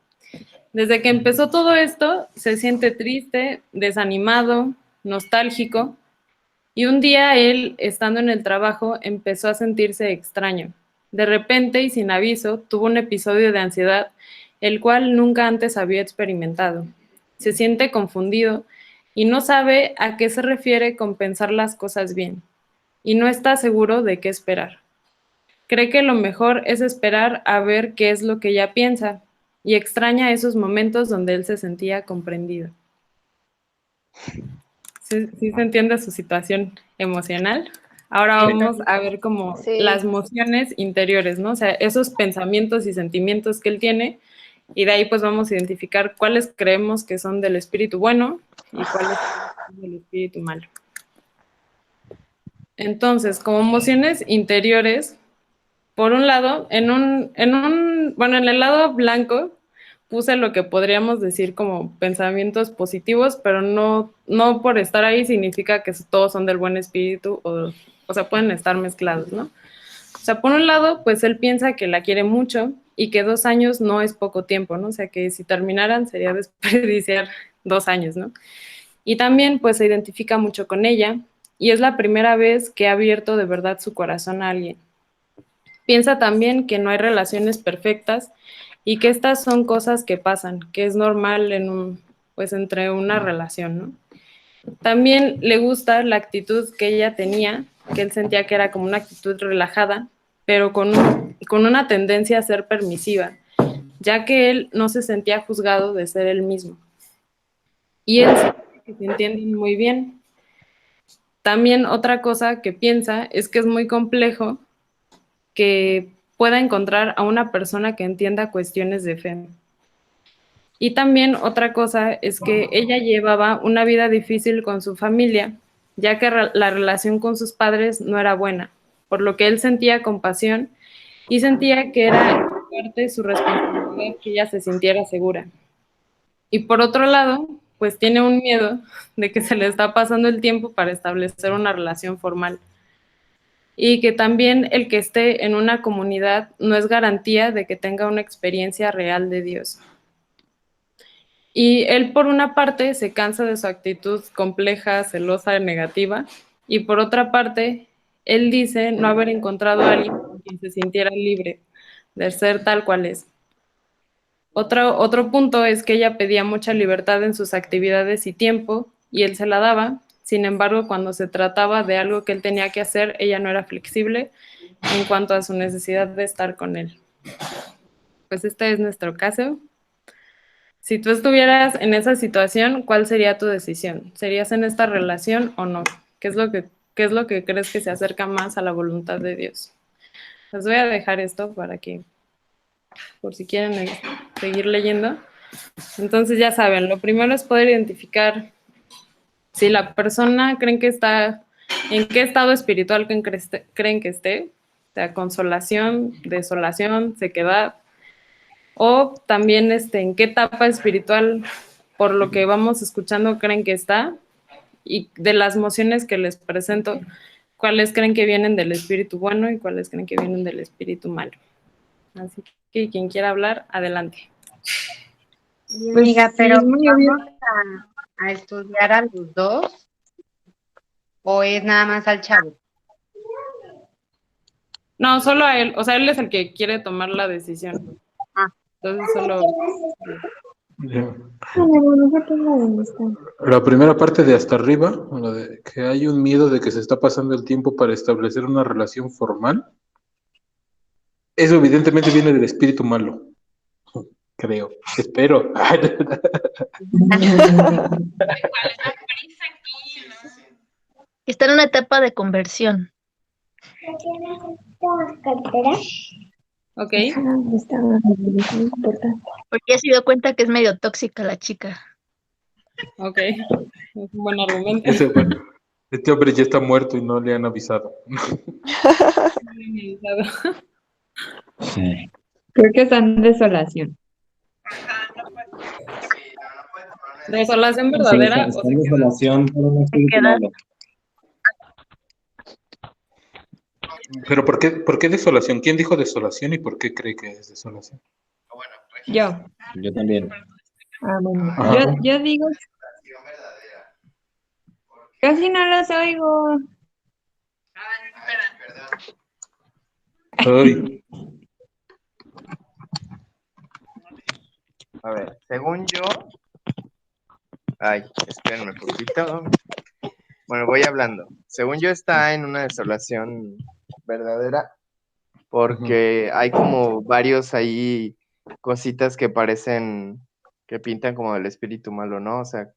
Desde que empezó todo esto, se siente triste, desanimado, nostálgico, y un día él, estando en el trabajo, empezó a sentirse extraño. De repente y sin aviso, tuvo un episodio de ansiedad, el cual nunca antes había experimentado. Se siente confundido y no sabe a qué se refiere con pensar las cosas bien, y no está seguro de qué esperar. Cree que lo mejor es esperar a ver qué es lo que ella piensa, y extraña esos momentos donde él se sentía comprendido. ¿Sí se entiende su situación emocional? Ahora vamos a ver como las emociones interiores, ¿no? O sea, esos pensamientos y sentimientos que él tiene, y de ahí pues vamos a identificar cuáles creemos que son del espíritu bueno y cuáles son del espíritu malo. Entonces, como emociones interiores, por un lado, en el lado blanco puse lo que podríamos decir como pensamientos positivos, pero no por estar ahí significa que todos son del buen espíritu, o sea, pueden estar mezclados, ¿no? O sea, por un lado, pues él piensa que la quiere mucho y que 2 años no es poco tiempo, ¿no? O sea, que si terminaran sería desperdiciar 2 años, ¿no? Y también, pues, se identifica mucho con ella y es la primera vez que ha abierto de verdad su corazón a alguien. Piensa también que no hay relaciones perfectas y que estas son cosas que pasan, que es normal entre una relación, ¿no? También le gusta la actitud que ella tenía, que él sentía que era como una actitud relajada, pero con una tendencia a ser permisiva, ya que él no se sentía juzgado de ser él mismo. Y él siente que se entienden muy bien. También otra cosa que piensa es que es muy complejo que pueda encontrar a una persona que entienda cuestiones de fe. Y también otra cosa es que ella llevaba una vida difícil con su familia, ya que la relación con sus padres no era buena, por lo que él sentía compasión y sentía que era parte de su responsabilidad que ella se sintiera segura. Y por otro lado, pues tiene un miedo de que se le está pasando el tiempo para establecer una relación formal. Y que también el que esté en una comunidad no es garantía de que tenga una experiencia real de Dios. Y él, por una parte, se cansa de su actitud compleja, celosa, negativa, y por otra parte, él dice no haber encontrado a alguien con quien se sintiera libre de ser tal cual es. Otro punto es que ella pedía mucha libertad en sus actividades y tiempo, y él se la daba. Sin embargo, cuando se trataba de algo que él tenía que hacer, ella no era flexible en cuanto a su necesidad de estar con él. Pues este es nuestro caso. Si tú estuvieras en esa situación, ¿cuál sería tu decisión? ¿Serías en esta relación o no? ¿Qué es lo que crees que se acerca más a la voluntad de Dios? Les voy a dejar esto para que, por si quieren seguir leyendo. Entonces ya saben, lo primero es poder identificar si la persona creen que está, en qué estado espiritual creen que esté, o sea, consolación, desolación, sequedad, o también en qué etapa espiritual, por lo que vamos escuchando, creen que está, y de las emociones que les presento, cuáles creen que vienen del espíritu bueno y cuáles creen que vienen del espíritu malo. Así que quien quiera hablar, adelante. Amiga, pero sí, muy obvio. ¿vamos a estudiar a los dos? ¿O es nada más al chavo? No, solo a él, o sea, él es el que quiere tomar la decisión. Entonces solo... Ya. La primera parte de hasta arriba, la de que hay un miedo de que se está pasando el tiempo para establecer una relación formal, eso evidentemente viene del espíritu malo. Creo, espero. Está en una etapa de conversión. Ok. Porque se dio cuenta que es medio tóxica la chica. Ok, es un buen argumento. Este hombre ya está muerto y no le han avisado. Sí. Creo que está en desolación. ¿Desolación verdadera? Sí, está en desolación por un espíritu malo. Pero ¿por qué desolación? ¿Quién dijo desolación y por qué cree que es desolación? Yo. Yo también. Ah, bueno. Ajá. Yo digo Casi no los oigo. Ay, A ver, según yo... Ay, espérenme un poquito. Bueno, voy hablando. Según yo está en una desolación verdadera porque hay como varios ahí cositas que parecen, que pintan como del espíritu malo, ¿no? O sea,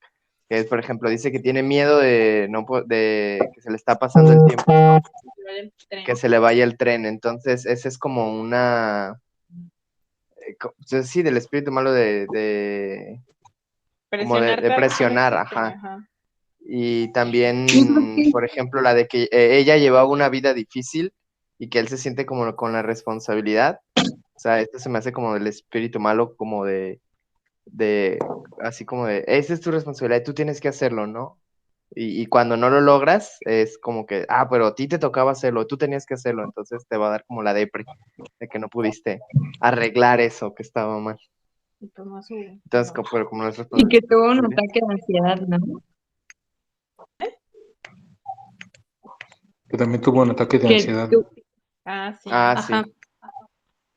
que es, por ejemplo, dice que tiene miedo de, no, de que se le está pasando el tiempo, ¿no? Que se le vaya el tren. Entonces, ese es como una... sí, del espíritu malo como de presionar, ajá. Y también, por ejemplo, la de que ella llevaba una vida difícil y que él se siente como con la responsabilidad. O sea, esto se me hace como del espíritu malo, como así como de, esa es tu responsabilidad, tú tienes que hacerlo, ¿no? Y cuando no lo logras, es como que, pero a ti te tocaba hacerlo, tú tenías que hacerlo, entonces te va a dar como la depre de que no pudiste arreglar eso que estaba mal. Entonces, como no es Y que tuvo un ataque de ansiedad, ¿no? que también tuvo un ataque de ansiedad. Sí. Sí.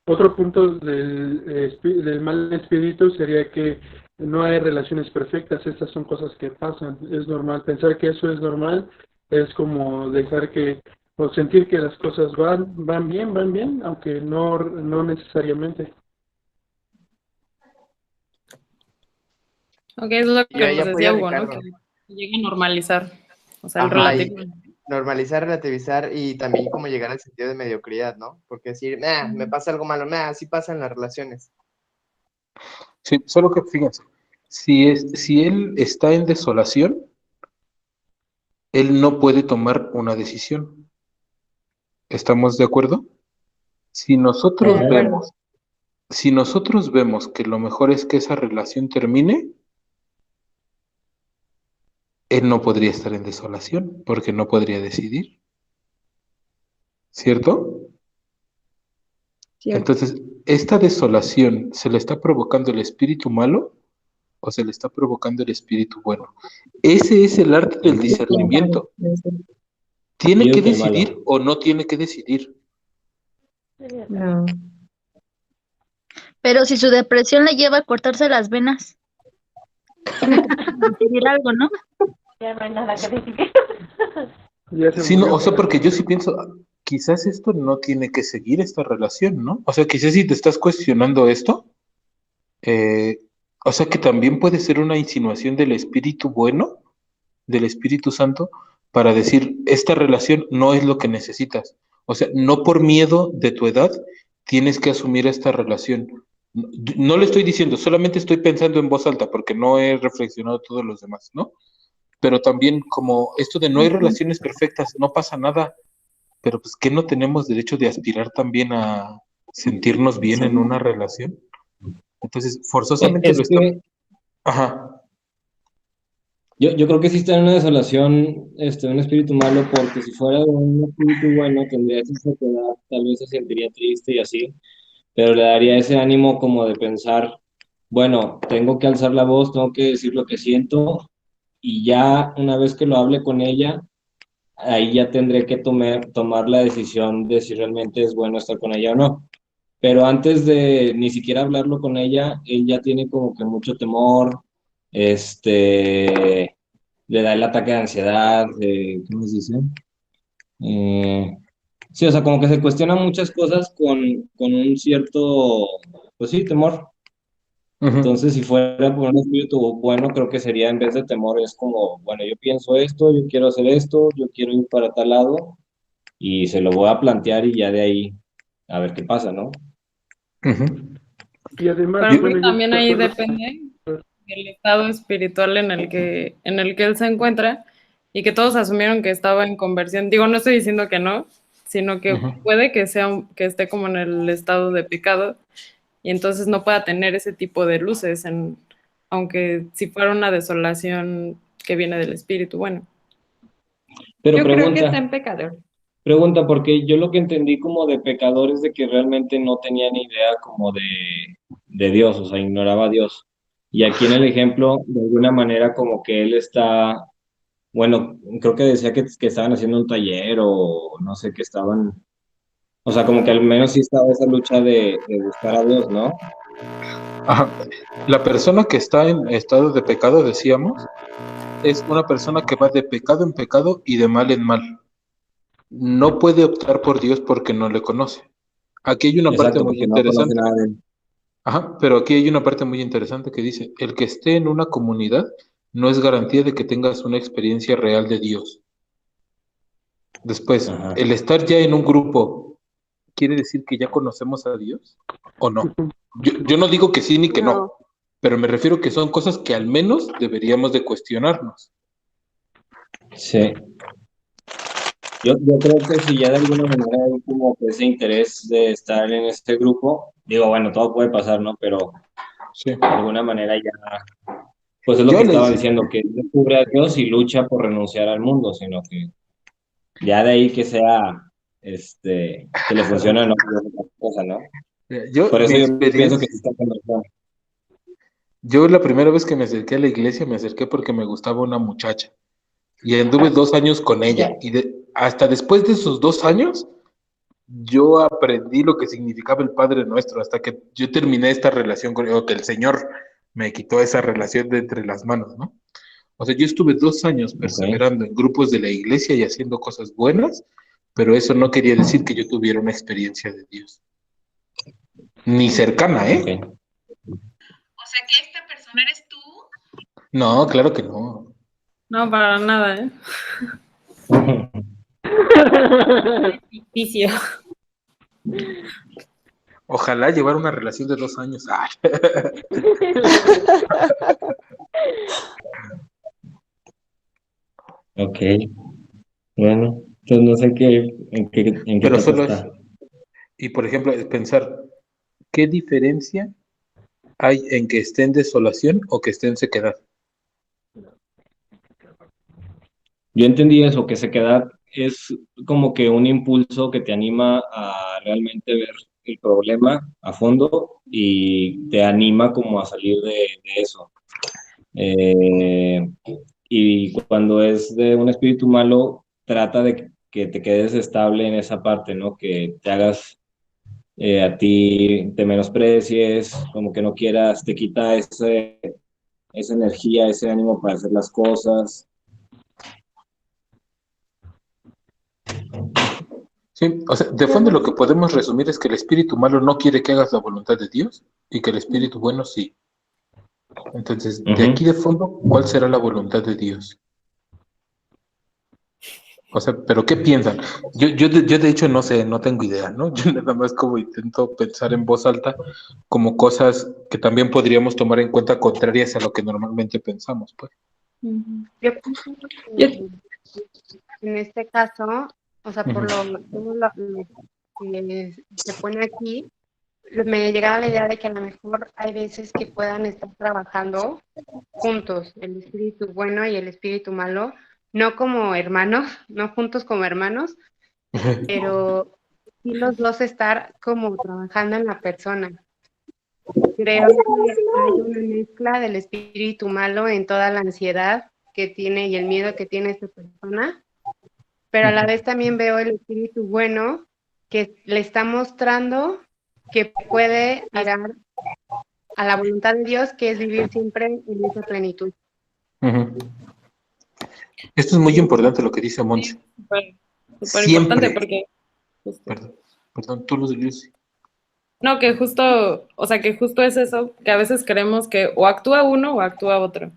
Otro punto del mal espíritu sería que no hay relaciones perfectas. Estas son cosas que pasan. Es normal. Pensar que eso es normal es como dejar o sentir que las cosas van bien, aunque no necesariamente. Ok, eso es lo que Yo nos decía Hugo, Ricardo. ¿no? Que llega a normalizar. O sea, el Ajá, relativo. Normalizar, relativizar y también como llegar al sentido de mediocridad, ¿no? Porque decir, me pasa algo malo, así pasa en las relaciones. Sí, solo que fíjense, si él está en desolación, él no puede tomar una decisión. ¿Estamos de acuerdo? Si nosotros vemos, si nosotros vemos que lo mejor es que esa relación termine, él no podría estar en desolación porque no podría decidir. ¿Cierto? Entonces, ¿esta desolación se le está provocando el espíritu malo o se le está provocando el espíritu bueno? Ese es el arte del discernimiento. ¿Tiene que decidir o no tiene que decidir? No. Pero si su depresión le lleva a cortarse las venas, tiene que decidir algo, ¿no? Ya no hay nada que decir. Sí, no, o sea, porque yo sí pienso, quizás esto no tiene que seguir esta relación, ¿no? O sea, quizás si te estás cuestionando esto, o sea que también puede ser una insinuación del espíritu bueno, del Espíritu Santo, para decir, esta relación no es lo que necesitas. O sea, no por miedo de tu edad tienes que asumir esta relación. No le estoy diciendo, solamente estoy pensando en voz alta porque no he reflexionado todos los demás, ¿no? Pero también como esto de no hay relaciones perfectas, no pasa nada, pero pues que no tenemos derecho de aspirar también a sentirnos bien en una relación. Entonces, forzosamente lo está... Ajá. Yo creo que sí está en una desolación, un espíritu malo, porque si fuera un espíritu bueno, tendría esa sociedad, tal vez se sentiría triste y así, pero le daría ese ánimo como de pensar, bueno, tengo que alzar la voz, tengo que decir lo que siento, y ya una vez que lo hable con ella, ahí ya tendré que tomar la decisión de si realmente es bueno estar con ella o no. Pero antes de ni siquiera hablarlo con ella, él ya tiene como que mucho temor, le da el ataque de ansiedad, ¿qué nos dicen? Sí, o sea, como que se cuestiona muchas cosas con un cierto, pues sí, temor. Entonces, si fuera por un espíritu bueno, creo que sería en vez de temor, es como, bueno, yo pienso esto, yo quiero hacer esto, yo quiero ir para tal lado, y se lo voy a plantear y ya de ahí a ver qué pasa, ¿no? Y además, pero bueno, también ahí depende del estado espiritual en el que él se encuentra y que todos asumieron que estaba en conversión. Digo, no estoy diciendo que no, sino que puede que que esté como en el estado de pecado y entonces no pueda tener ese tipo de luces, aunque si fuera una desolación que viene del espíritu, bueno. Pero yo pregunta, creo que está en pecador. Pregunta, porque yo lo que entendí como de pecador es de que realmente no tenía ni idea como de Dios, o sea, ignoraba a Dios. Y aquí en el ejemplo, de alguna manera como que él está bueno, creo que decía que estaban haciendo un taller o no sé, que estaban, o sea, como que al menos sí estaba esa lucha de buscar a Dios, ¿no? Ajá. La persona que está en estado de pecado, decíamos, es una persona que va de pecado en pecado y de mal en mal. No puede optar por Dios porque no le conoce. Aquí hay una parte Exacto, muy porque no conoce interesante. nada de él. Ajá, pero aquí hay una parte muy interesante que dice, el que esté en una comunidad no es garantía de que tengas una experiencia real de Dios. Después, Ajá. el estar ya en un grupo, ¿quiere decir que ya conocemos a Dios o no? Yo no digo que sí ni que no, pero me refiero que son cosas que al menos deberíamos de cuestionarnos. Sí. Yo creo que si ya de alguna manera hay como que ese interés de estar en este grupo, digo, bueno, todo puede pasar, ¿no? Pero sí, de alguna manera ya, pues es lo Yo que le estaba hice. diciendo, que no descubre a Dios y lucha por renunciar al mundo, sino que ya de ahí que sea, que le funcione o no, pues es otra cosa, ¿no? Por Mi eso yo pienso experiencia, que sí está conversando. yo la primera vez que me acerqué a la iglesia me acerqué porque me gustaba una muchacha y anduve 2 años con ella y hasta después de esos 2 años yo aprendí lo que significaba el Padre Nuestro hasta que yo terminé esta relación con o que el Señor me quitó esa relación de entre las manos, ¿no? O sea, yo estuve 2 años Ok. perseverando en grupos de la iglesia y haciendo cosas buenas, pero eso no quería decir que yo tuviera una experiencia de Dios. Ni cercana, ¿eh? Ok. O sea que esta persona eres tú. No, claro que no. No, para nada, ¿eh? Ficticio. Ojalá llevar una relación de 2 años. Ay. Ok. Bueno, entonces no sé en qué Pero etapa solo está. es, y por ejemplo, es pensar, ¿qué diferencia hay en que esté en desolación o que esté en sequedad? Yo entendí eso, que sequedad es como que un impulso que te anima a realmente ver el problema a fondo y te anima como a salir de eso. Eh, y cuando es de un espíritu malo, trata de que te quedes estable en esa parte, ¿no? Que te hagas a ti, te menosprecies, como que no quieras, te quita esa energía, ese ánimo para hacer las cosas. Sí, o sea, de fondo lo que podemos resumir es que el espíritu malo no quiere que hagas la voluntad de Dios y que el espíritu bueno sí. Entonces, de aquí de fondo, ¿cuál será la voluntad de Dios? O sea, ¿pero qué piensan? Yo de hecho no sé, no tengo idea, ¿no? Yo nada más como intento pensar en voz alta como cosas que también podríamos tomar en cuenta contrarias a lo que normalmente pensamos, pues. Yo pienso que en este caso, o sea, por todo lo que se pone aquí, me llegaba la idea de que a lo mejor hay veces que puedan estar trabajando juntos, el espíritu bueno y el espíritu malo, no como hermanos, no juntos como hermanos, pero sí los dos estar como trabajando en la persona. Creo que hay una mezcla del espíritu malo en toda la ansiedad que tiene y el miedo que tiene esta persona, pero a la vez también veo el espíritu bueno que le está mostrando que puede mirar a la voluntad de Dios, que es vivir siempre en esa plenitud. Esto es muy importante lo que dice Monse. Súper importante Siempre. porque... Perdón, tú los dices. No, que justo, o sea, que justo es eso, que a veces creemos que o actúa uno o actúa otro,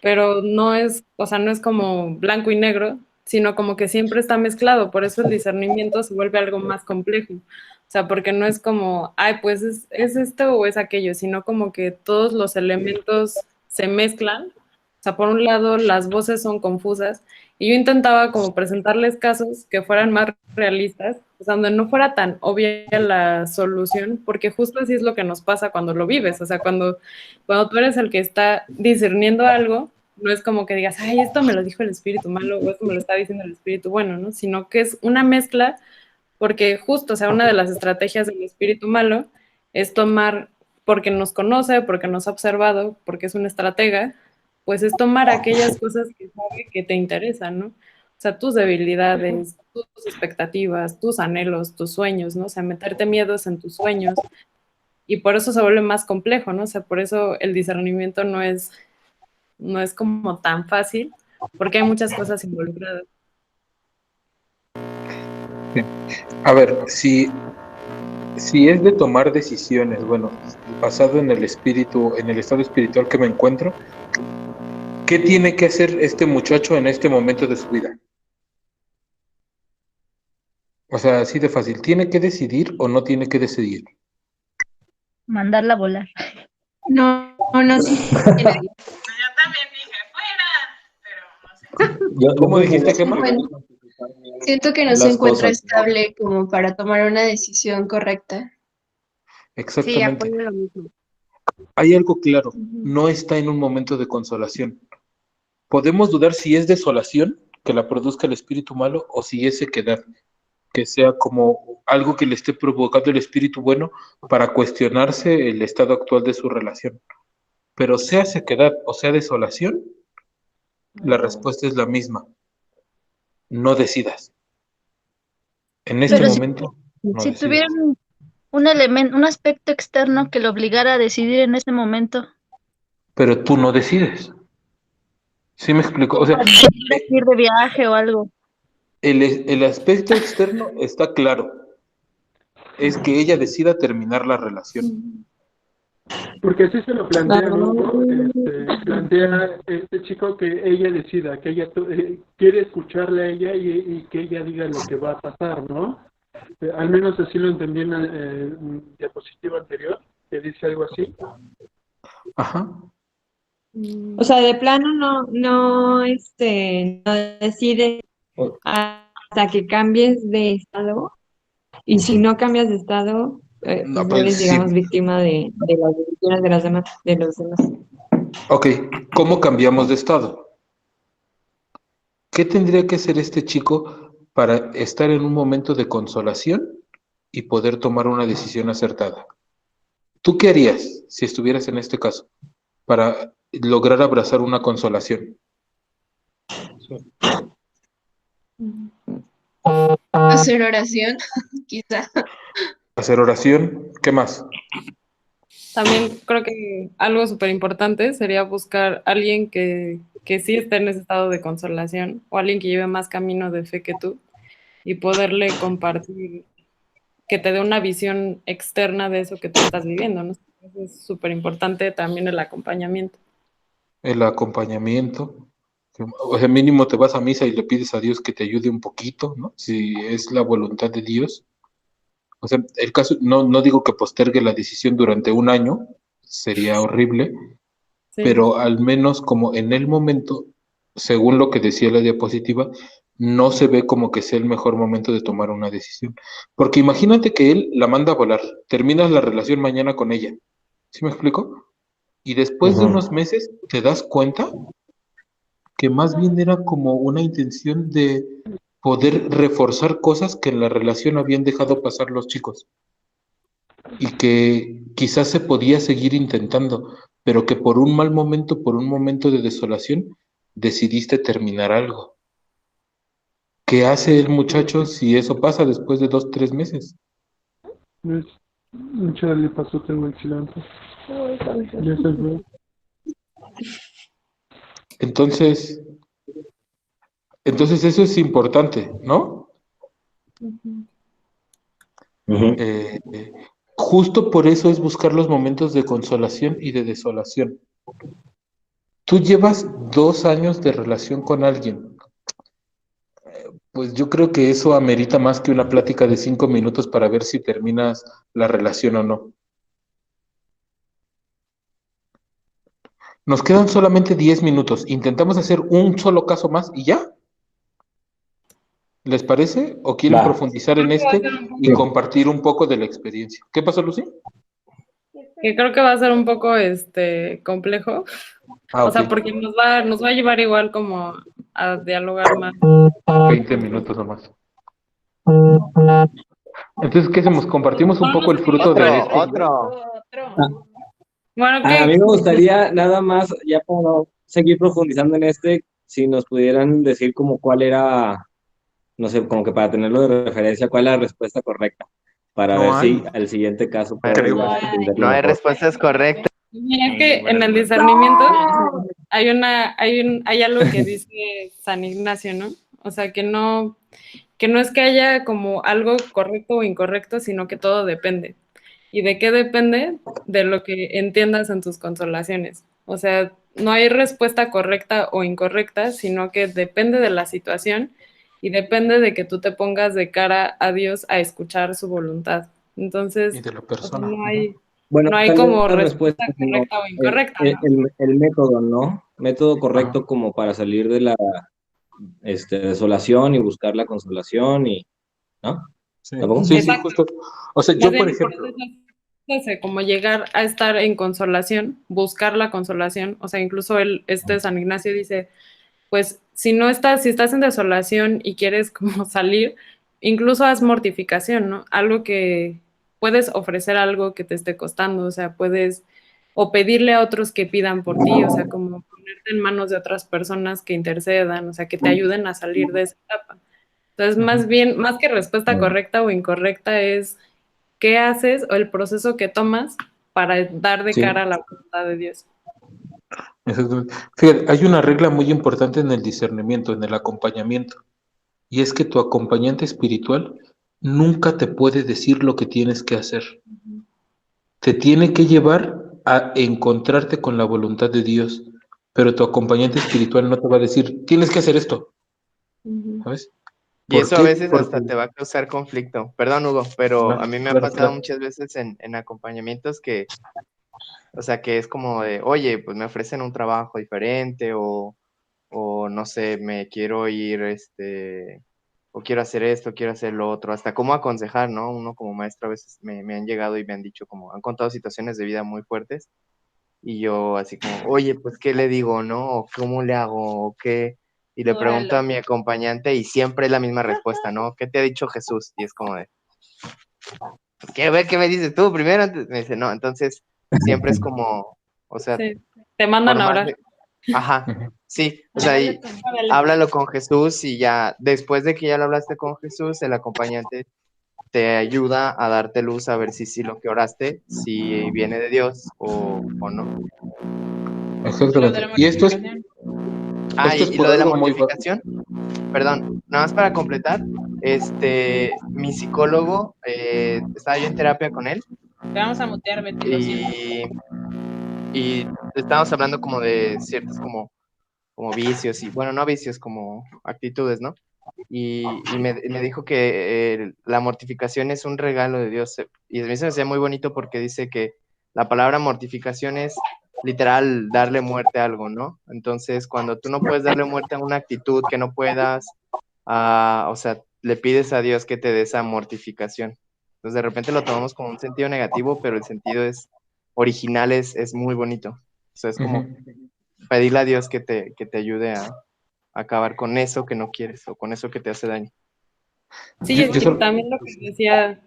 pero no es, o sea, no es como blanco y negro, sino como que siempre está mezclado, por eso el discernimiento se vuelve algo más complejo, o sea, porque no es como, ay, pues es esto o es aquello, sino como que todos los elementos se mezclan, o sea, por un lado las voces son confusas, y yo intentaba como presentarles casos que fueran más realistas, o sea, donde no fuera tan obvia la solución, porque justo así es lo que nos pasa cuando lo vives, o sea, cuando tú eres el que está discerniendo algo, no es como que digas, ay, esto me lo dijo el espíritu malo o esto me lo está diciendo el espíritu bueno, ¿no? Sino que es una mezcla, porque justo, o sea, una de las estrategias del espíritu malo es tomar, porque nos conoce, porque nos ha observado, porque es un estratega, pues es tomar aquellas cosas que sabe que te interesa, ¿no? O sea, tus debilidades, tus expectativas, tus anhelos, tus sueños, ¿no? O sea, meterte miedos en tus sueños. Y por eso se vuelve más complejo, ¿no? O sea, por eso el discernimiento no es como tan fácil, porque hay muchas cosas involucradas. A ver, si es de tomar decisiones, bueno, basado en el espíritu, en el estado espiritual que me encuentro, ¿qué tiene que hacer este muchacho en este momento de su vida? O sea, así de fácil, ¿tiene que decidir o no tiene que decidir? Mandarla a volar. No, sí. Yo también dije, fuera, pero no sé. ¿Cómo dijiste, Gemma? Bueno, siento que no se Las encuentra cosas. estable como para tomar una decisión correcta. Sí, Exactamente. apoyo lo mismo. Hay algo claro, no está en un momento de consolación. Podemos dudar si es desolación que la produzca el espíritu malo o si es sequedad, que sea como algo que le esté provocando el espíritu bueno para cuestionarse el estado actual de su relación. Pero sea sequedad o sea desolación, la respuesta es la misma. No decidas. En este Pero momento, no si decidas. tuviera un elemento, un aspecto externo que lo obligara a decidir en ese momento, Pero tú no decides. ¿Sí me explico? O sea, ir de viaje o algo. el aspecto externo está claro. Es que ella decida terminar la relación. Porque así se lo plantea, ¿no? Plantea este chico que ella decida, que ella quiere escucharle a ella y que ella diga lo que va a pasar, ¿no? Al menos así lo entendí en el diapositiva anterior, que dice algo así. Ajá. O sea, de plano no decides hasta que cambies de estado, y si no cambias de estado, No, pues eres, sí. digamos, víctima de las decisiones de los demás. Ok, ¿cómo cambiamos de estado? ¿Qué tendría que hacer este chico para estar en un momento de consolación y poder tomar una decisión acertada? ¿Tú qué harías si estuvieras en este caso para lograr abrazar una consolación? Hacer oración, quizá. Hacer oración, ¿qué más? También creo que algo súper importante sería buscar a alguien que sí esté en ese estado de consolación o alguien que lleve más camino de fe que tú y poderle compartir, que te dé una visión externa de eso que tú estás viviendo, ¿no? Es súper importante también el acompañamiento. El acompañamiento. O sea, mínimo te vas a misa y le pides a Dios que te ayude un poquito, ¿no? Si es la voluntad de Dios. O sea, el caso, no digo que postergue la decisión durante un año, sería horrible, Sí. pero al menos como en el momento, según lo que decía la diapositiva, no se ve como que sea el mejor momento de tomar una decisión. Porque imagínate que él la manda a volar, terminas la relación mañana con ella. ¿Sí me explico? Y después de unos meses te das cuenta que más bien era como una intención de poder reforzar cosas que en la relación habían dejado pasar los chicos y que quizás se podía seguir intentando, pero que por un mal momento, por un momento de desolación, decidiste terminar algo. ¿Qué hace el muchacho si eso pasa después de 2, 3 meses? Mucho le pasó, tengo el cilantro. Ya se fue. Entonces eso es importante, ¿no? Justo por eso es buscar los momentos de consolación y de desolación. Tú llevas 2 años de relación con alguien. Pues yo creo que eso amerita más que una plática de 5 minutos para ver si terminas la relación o no. Nos quedan solamente 10 minutos. ¿Intentamos hacer un solo caso más y ya? ¿Les parece? ¿O quieren profundizar en este y compartir un poco de la experiencia? ¿Qué pasó, Lucy? Que creo que va a ser un poco complejo. O sea, porque nos va a llevar igual como a dialogar más. 20 minutos nomás. Entonces, ¿qué hacemos? ¿Compartimos un poco el fruto de esto? Otro. Bueno, a mí me gustaría nada más, ya para seguir profundizando en si nos pudieran decir como cuál era, no sé, como que para tenerlo de referencia, cuál es la respuesta correcta, para ver si al siguiente caso podemos entenderlo No hay mejor. respuestas correctas. Mira, es que en el discernimiento hay algo que dice San Ignacio, ¿no? O sea, que no es que haya como algo correcto o incorrecto, sino que todo depende. ¿Y de qué depende? De lo que entiendas en tus consolaciones. O sea, no hay respuesta correcta o incorrecta, sino que depende de la situación y depende de que tú te pongas de cara a Dios a escuchar su voluntad. Entonces, Y de la o sea, persona. Bueno, no hay tal vez como la respuesta sino correcta o incorrecta, ¿no? el método, ¿no? Método correcto como para salir de la desolación y buscar la consolación y, ¿no? Sí, ¿Tampoco? sí, Exacto. justo. O sea, Más yo, bien, por ejemplo, como llegar a estar en consolación, buscar la consolación, o sea, incluso San Ignacio dice, pues si estás en desolación y quieres como salir, incluso haz mortificación, ¿no? Algo que puedes ofrecer algo que te esté costando, o sea, puedes o pedirle a otros que pidan por ti, o sea, como ponerte en manos de otras personas que intercedan, o sea, que te ayuden a salir de esa etapa. Entonces, más bien, más que respuesta correcta o incorrecta es qué haces o el proceso que tomas para dar de cara a la voluntad de Dios. exactamente. Fíjate, hay una regla muy importante en el discernimiento, en el acompañamiento, y es que tu acompañante espiritual nunca te puede decir lo que tienes que hacer. Te tiene que llevar a encontrarte con la voluntad de Dios, pero tu acompañante espiritual no te va a decir, tienes que hacer esto, ¿sabes? Y eso a qué? veces Porque hasta te va a causar conflicto. Perdón, Hugo, pero a mí me ha claro, pasado claro. muchas veces en acompañamientos que, o sea, que es como de, oye, pues me ofrecen un trabajo diferente o no sé, me quiero ir, o quiero hacer esto, quiero hacer lo otro, hasta cómo aconsejar, ¿no? Uno como maestro a veces me han llegado y me han dicho como, han contado situaciones de vida muy fuertes y yo así como, oye, pues, ¿qué le digo, no? ¿O cómo le hago? ¿O qué? Y le pregunto a mi acompañante y siempre es la misma respuesta, ¿no? ¿Qué te ha dicho Jesús? Y es como de, quiero ver qué me dices tú primero. Me dice, no, entonces siempre es como, o sea, Sí, te mandan por a más orar. de- Ajá, sí, o sea, y háblalo con Jesús y ya, después de que ya lo hablaste con Jesús, el acompañante te ayuda a darte luz a ver si lo que oraste, si viene de Dios o no. Exactamente. Y esto es Y por lo de la algo muy básico. mortificación, perdón, nada más para completar, mi psicólogo, estaba yo en terapia con él Te vamos a mutear, Betty, lo siento. y estábamos hablando como de ciertos como vicios y, bueno, no vicios, como actitudes, ¿no? Y me dijo que la mortificación es un regalo de Dios. Y a mí se me hacía muy bonito porque dice que la palabra mortificación es literal darle muerte a algo, ¿no? Entonces, cuando tú no puedes darle muerte a una actitud que no puedas, o sea, le pides a Dios que te dé esa mortificación. Entonces, de repente lo tomamos como un sentido negativo, pero el sentido original es muy bonito. O sea, es como pedirle a Dios que te ayude a acabar con eso que no quieres o con eso que te hace daño. Sí, es que también lo que decía,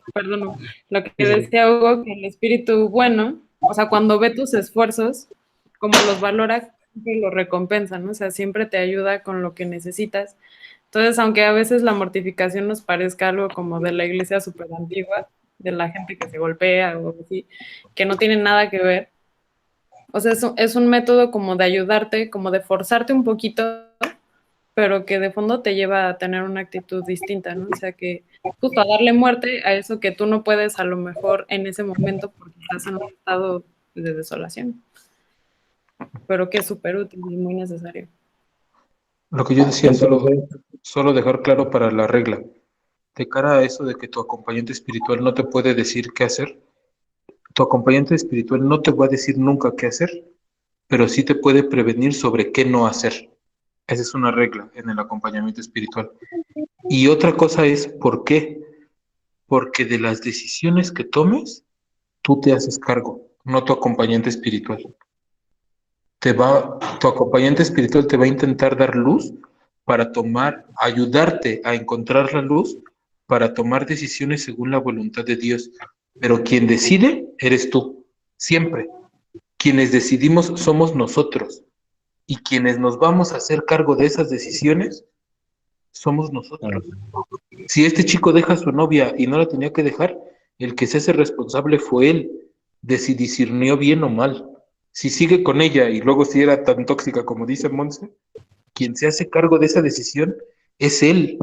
lo que decía Hugo, que el espíritu bueno, o sea, cuando ve tus esfuerzos, como los valora, siempre los recompensa, ¿no? O sea, siempre te ayuda con lo que necesitas. Entonces, aunque a veces la mortificación nos parezca algo como de la iglesia súper antigua, de la gente que se golpea o así, que no tiene nada que ver, o sea, es un método como de ayudarte, como de forzarte un poquito, pero que de fondo te lleva a tener una actitud distinta, ¿no? O sea, que justo a darle muerte a eso que tú no puedes a lo mejor en ese momento porque estás en un estado de desolación, pero que es súper útil y muy necesario. Lo que yo decía, solo dejar claro para la regla. De cara a eso de que tu acompañante espiritual no te puede decir qué hacer, tu acompañante espiritual no te va a decir nunca qué hacer, pero sí te puede prevenir sobre qué no hacer. Esa es una regla en el acompañamiento espiritual. Y otra cosa es, ¿por qué? Porque de las decisiones que tomes, tú te haces cargo, no tu acompañante espiritual. Tu acompañante espiritual te va a intentar dar luz para ayudarte a encontrar la luz para tomar decisiones según la voluntad de Dios. Pero quien decide eres tú, siempre. Quienes decidimos somos nosotros. y quienes nos vamos a hacer cargo de esas decisiones somos nosotros. Si este chico deja a su novia y no la tenía que dejar, el que se hace responsable fue él, de si discernió bien o mal. Si sigue con ella y luego si era tan tóxica como dice Monse, quien se hace cargo de esa decisión es él,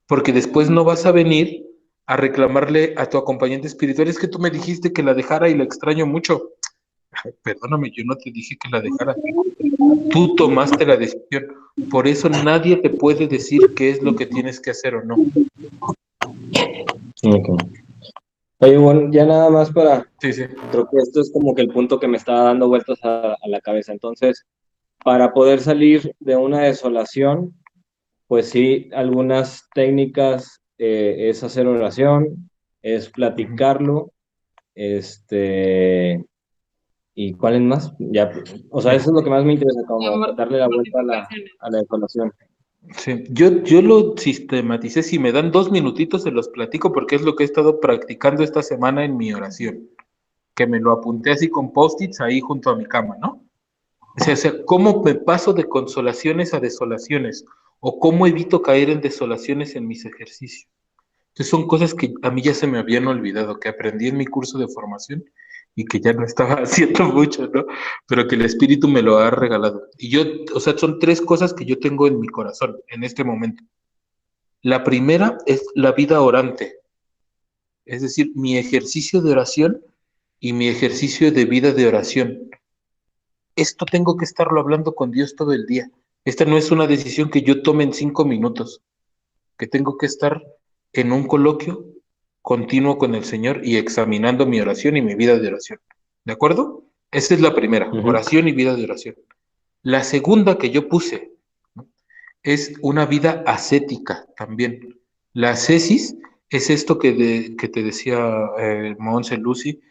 porque después no vas a venir a reclamarle a tu acompañante espiritual, es que tú me dijiste que la dejara y la extraño mucho. Ay, perdóname, yo no te dije que la dejara. Tú tomaste la decisión. Por eso nadie te puede decir qué es lo que tienes que hacer o no. Okay. Oye, bueno, ya nada más para... Sí. Creo que esto es como que el punto que me estaba dando vueltas a la cabeza. Entonces, para poder salir de una desolación, pues sí, algunas técnicas es hacer oración, es platicarlo, ¿y cuáles más? Ya, o sea, eso es lo que más me interesa, como darle la vuelta a la desolación. Sí, yo lo sistematicé. Si me dan 2 minutitos se los platico porque es lo que he estado practicando esta semana en mi oración, que me lo apunté así con post-its ahí junto a mi cama, ¿no? O sea, cómo me paso de consolaciones a desolaciones o cómo evito caer en desolaciones en mis ejercicios. Entonces son cosas que a mí ya se me habían olvidado, que aprendí en mi curso de formación y que ya no estaba haciendo mucho, ¿no? Pero que el Espíritu me lo ha regalado. Y yo, o sea, son 3 cosas que yo tengo en mi corazón en este momento. La primera es la vida orante, es decir, mi ejercicio de oración y mi ejercicio de vida de oración. Esto tengo que estarlo hablando con Dios todo el día. Esta no es una decisión que yo tome en 5 minutos, que tengo que estar en un coloquio continuo con el Señor y examinando mi oración y mi vida de oración. ¿De acuerdo? Esa es la primera, oración y vida de oración. La segunda que yo puse, ¿no?, es una vida ascética también. La ascesis es esto que te decía Monse, Lucy,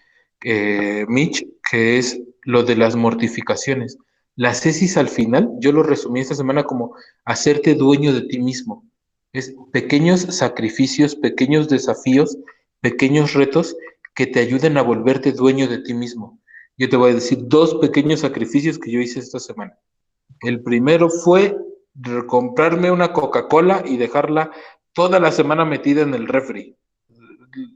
Mitch, que es lo de las mortificaciones. La ascesis al final, yo lo resumí esta semana como hacerte dueño de ti mismo. Es pequeños sacrificios, pequeños desafíos, pequeños retos que te ayuden a volverte dueño de ti mismo. Yo te voy a decir 2 pequeños sacrificios que yo hice esta semana. El primero fue comprarme una Coca-Cola y dejarla toda la semana metida en el refri.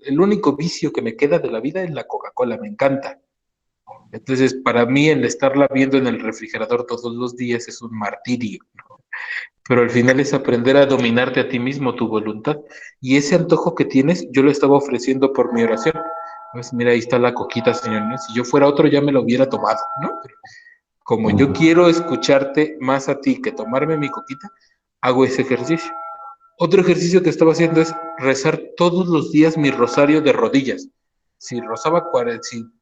El único vicio que me queda de la vida es la Coca-Cola, me encanta. Entonces, para mí, el estarla viendo en el refrigerador todos los días es un martirio, ¿no? Pero al final es aprender a dominarte a ti mismo, tu voluntad. Y ese antojo que tienes, yo lo estaba ofreciendo por mi oración. Pues mira, ahí está la coquita, señor, ¿no? Si yo fuera otro, ya me lo hubiera tomado, ¿no? Pero como yo quiero escucharte más a ti que tomarme mi coquita, hago ese ejercicio. Otro ejercicio que estaba haciendo es rezar todos los días mi rosario de rodillas. Si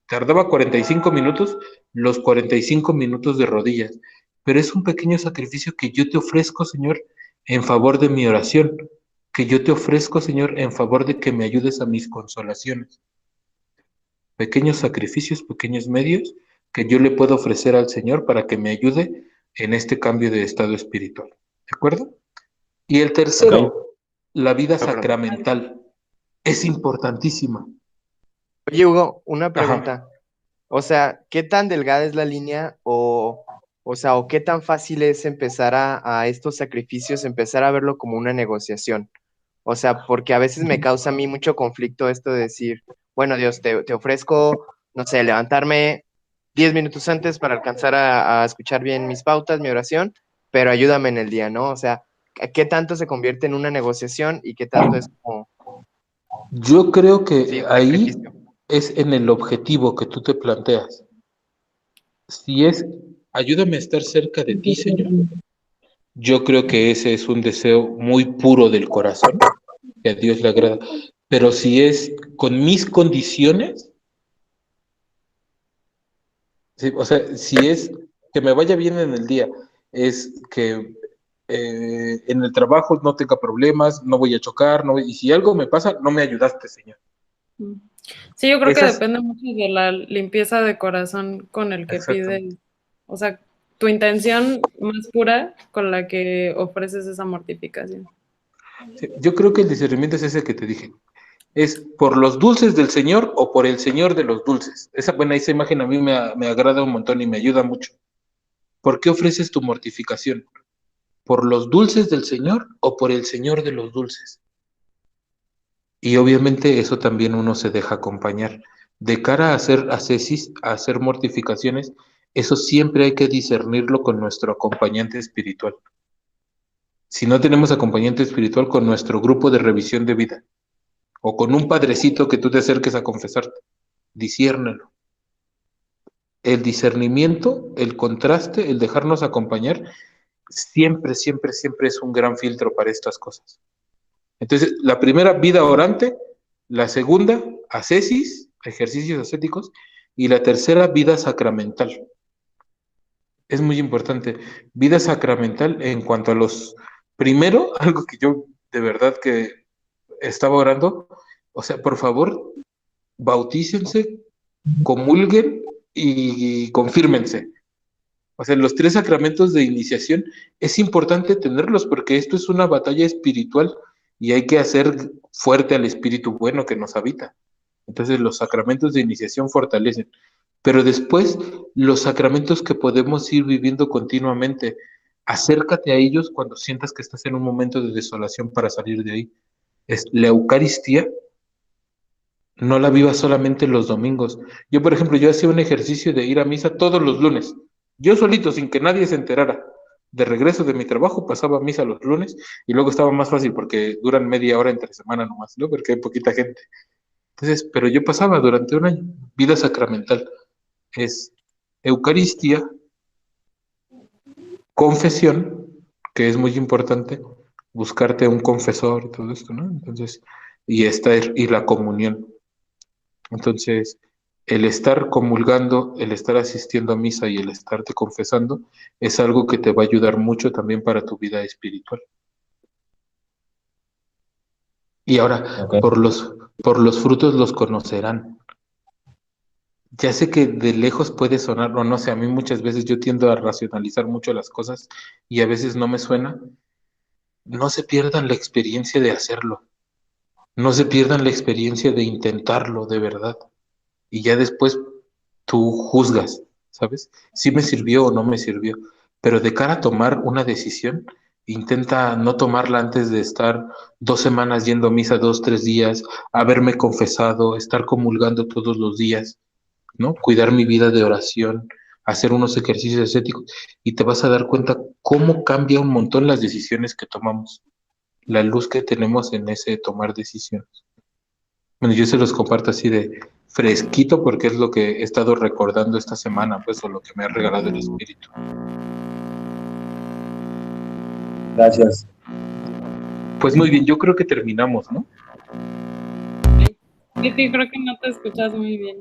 tardaba 45 minutos, los 45 minutos de rodillas. Pero es un pequeño sacrificio que yo te ofrezco, Señor, en favor de mi oración, que yo te ofrezco, Señor, en favor de que me ayudes a mis consolaciones. Pequeños sacrificios, pequeños medios que yo le puedo ofrecer al Señor para que me ayude en este cambio de estado espiritual. ¿De acuerdo? Y el tercero, la vida sacramental. Es importantísima. Oye, Hugo, una pregunta. Ajá. O sea, ¿qué tan delgada es la línea o qué tan fácil es empezar a estos sacrificios, empezar a verlo como una negociación? O sea, porque a veces me causa a mí mucho conflicto esto de decir, bueno, Dios, te ofrezco, no sé, levantarme 10 minutos antes para alcanzar a escuchar bien mis pautas, mi oración, pero ayúdame en el día, ¿no? O sea, ¿qué tanto se convierte en una negociación y qué tanto es como... Yo creo que ahí es en el objetivo que tú te planteas. Si es, ayúdame a estar cerca de ti, Señor. Yo creo que ese es un deseo muy puro del corazón, que a Dios le agrada. Pero si es con mis condiciones, sí, o sea, si es que me vaya bien en el día, es que en el trabajo no tenga problemas, no voy a chocar, y si algo me pasa, no me ayudaste, Señor. Sí, yo creo que depende mucho de la limpieza de corazón con el que pides, o sea, tu intención más pura con la que ofreces esa mortificación. Sí, yo creo que el discernimiento es ese que te dije. ¿Es por los dulces del Señor o por el Señor de los dulces? Esa imagen a mí me agrada un montón y me ayuda mucho. ¿Por qué ofreces tu mortificación? ¿Por los dulces del Señor o por el Señor de los dulces? Y obviamente eso también uno se deja acompañar. De cara a hacer ascesis, a hacer mortificaciones, eso siempre hay que discernirlo con nuestro acompañante espiritual. Si no tenemos acompañante espiritual, con nuestro grupo de revisión de vida, o con un padrecito que tú te acerques a confesarte, disciérnelo. El discernimiento, el contraste, el dejarnos acompañar, siempre, siempre, siempre es un gran filtro para estas cosas. Entonces, la primera, vida orante; la segunda, ascesis, ejercicios ascéticos; y la tercera, vida sacramental. Es muy importante. Vida sacramental en cuanto a los... Primero, algo que yo de verdad que estaba orando, o sea, por favor, bautícense, comulguen y confírmense. O sea, los 3 sacramentos de iniciación es importante tenerlos porque esto es una batalla espiritual y hay que hacer fuerte al espíritu bueno que nos habita. Entonces los sacramentos de iniciación fortalecen. Pero después, los sacramentos que podemos ir viviendo continuamente, acércate a ellos cuando sientas que estás en un momento de desolación para salir de ahí. Es la Eucaristía, no la vivas solamente los domingos. Yo, por ejemplo, yo hacía un ejercicio de ir a misa todos los lunes. Yo solito, sin que nadie se enterara. De regreso de mi trabajo, pasaba a misa los lunes y luego estaba más fácil porque duran media hora entre semana nomás, ¿no? Porque hay poquita gente. Entonces, pero yo pasaba durante un año. Vida sacramental es Eucaristía, confesión, que es muy importante, buscarte un confesor y todo esto, ¿no? Entonces, y la comunión. Entonces, el estar comulgando, el estar asistiendo a misa y el estarte confesando es algo que te va a ayudar mucho también para tu vida espiritual. Y ahora, Okay. por los frutos los conocerán. Ya sé que de lejos puede sonar, o no sé, a mí muchas veces yo tiendo a racionalizar mucho las cosas y a veces no me suena. No se pierdan la experiencia de hacerlo. No se pierdan la experiencia de intentarlo de verdad. Y ya después tú juzgas, ¿sabes? Si me sirvió o no me sirvió. Pero de cara a tomar una decisión, intenta no tomarla antes de estar 2 semanas yendo a misa 2, 3 días, haberme confesado, estar comulgando todos los días, ¿no? Cuidar mi vida de oración, hacer unos ejercicios ascéticos, y te vas a dar cuenta cómo cambia un montón las decisiones que tomamos, la luz que tenemos en ese tomar decisiones. Bueno, yo se los comparto así de fresquito porque es lo que he estado recordando esta semana, pues, o lo que me ha regalado el Espíritu. Gracias. Pues muy bien, yo creo que terminamos, ¿no? Sí, creo que no te escuchas muy bien.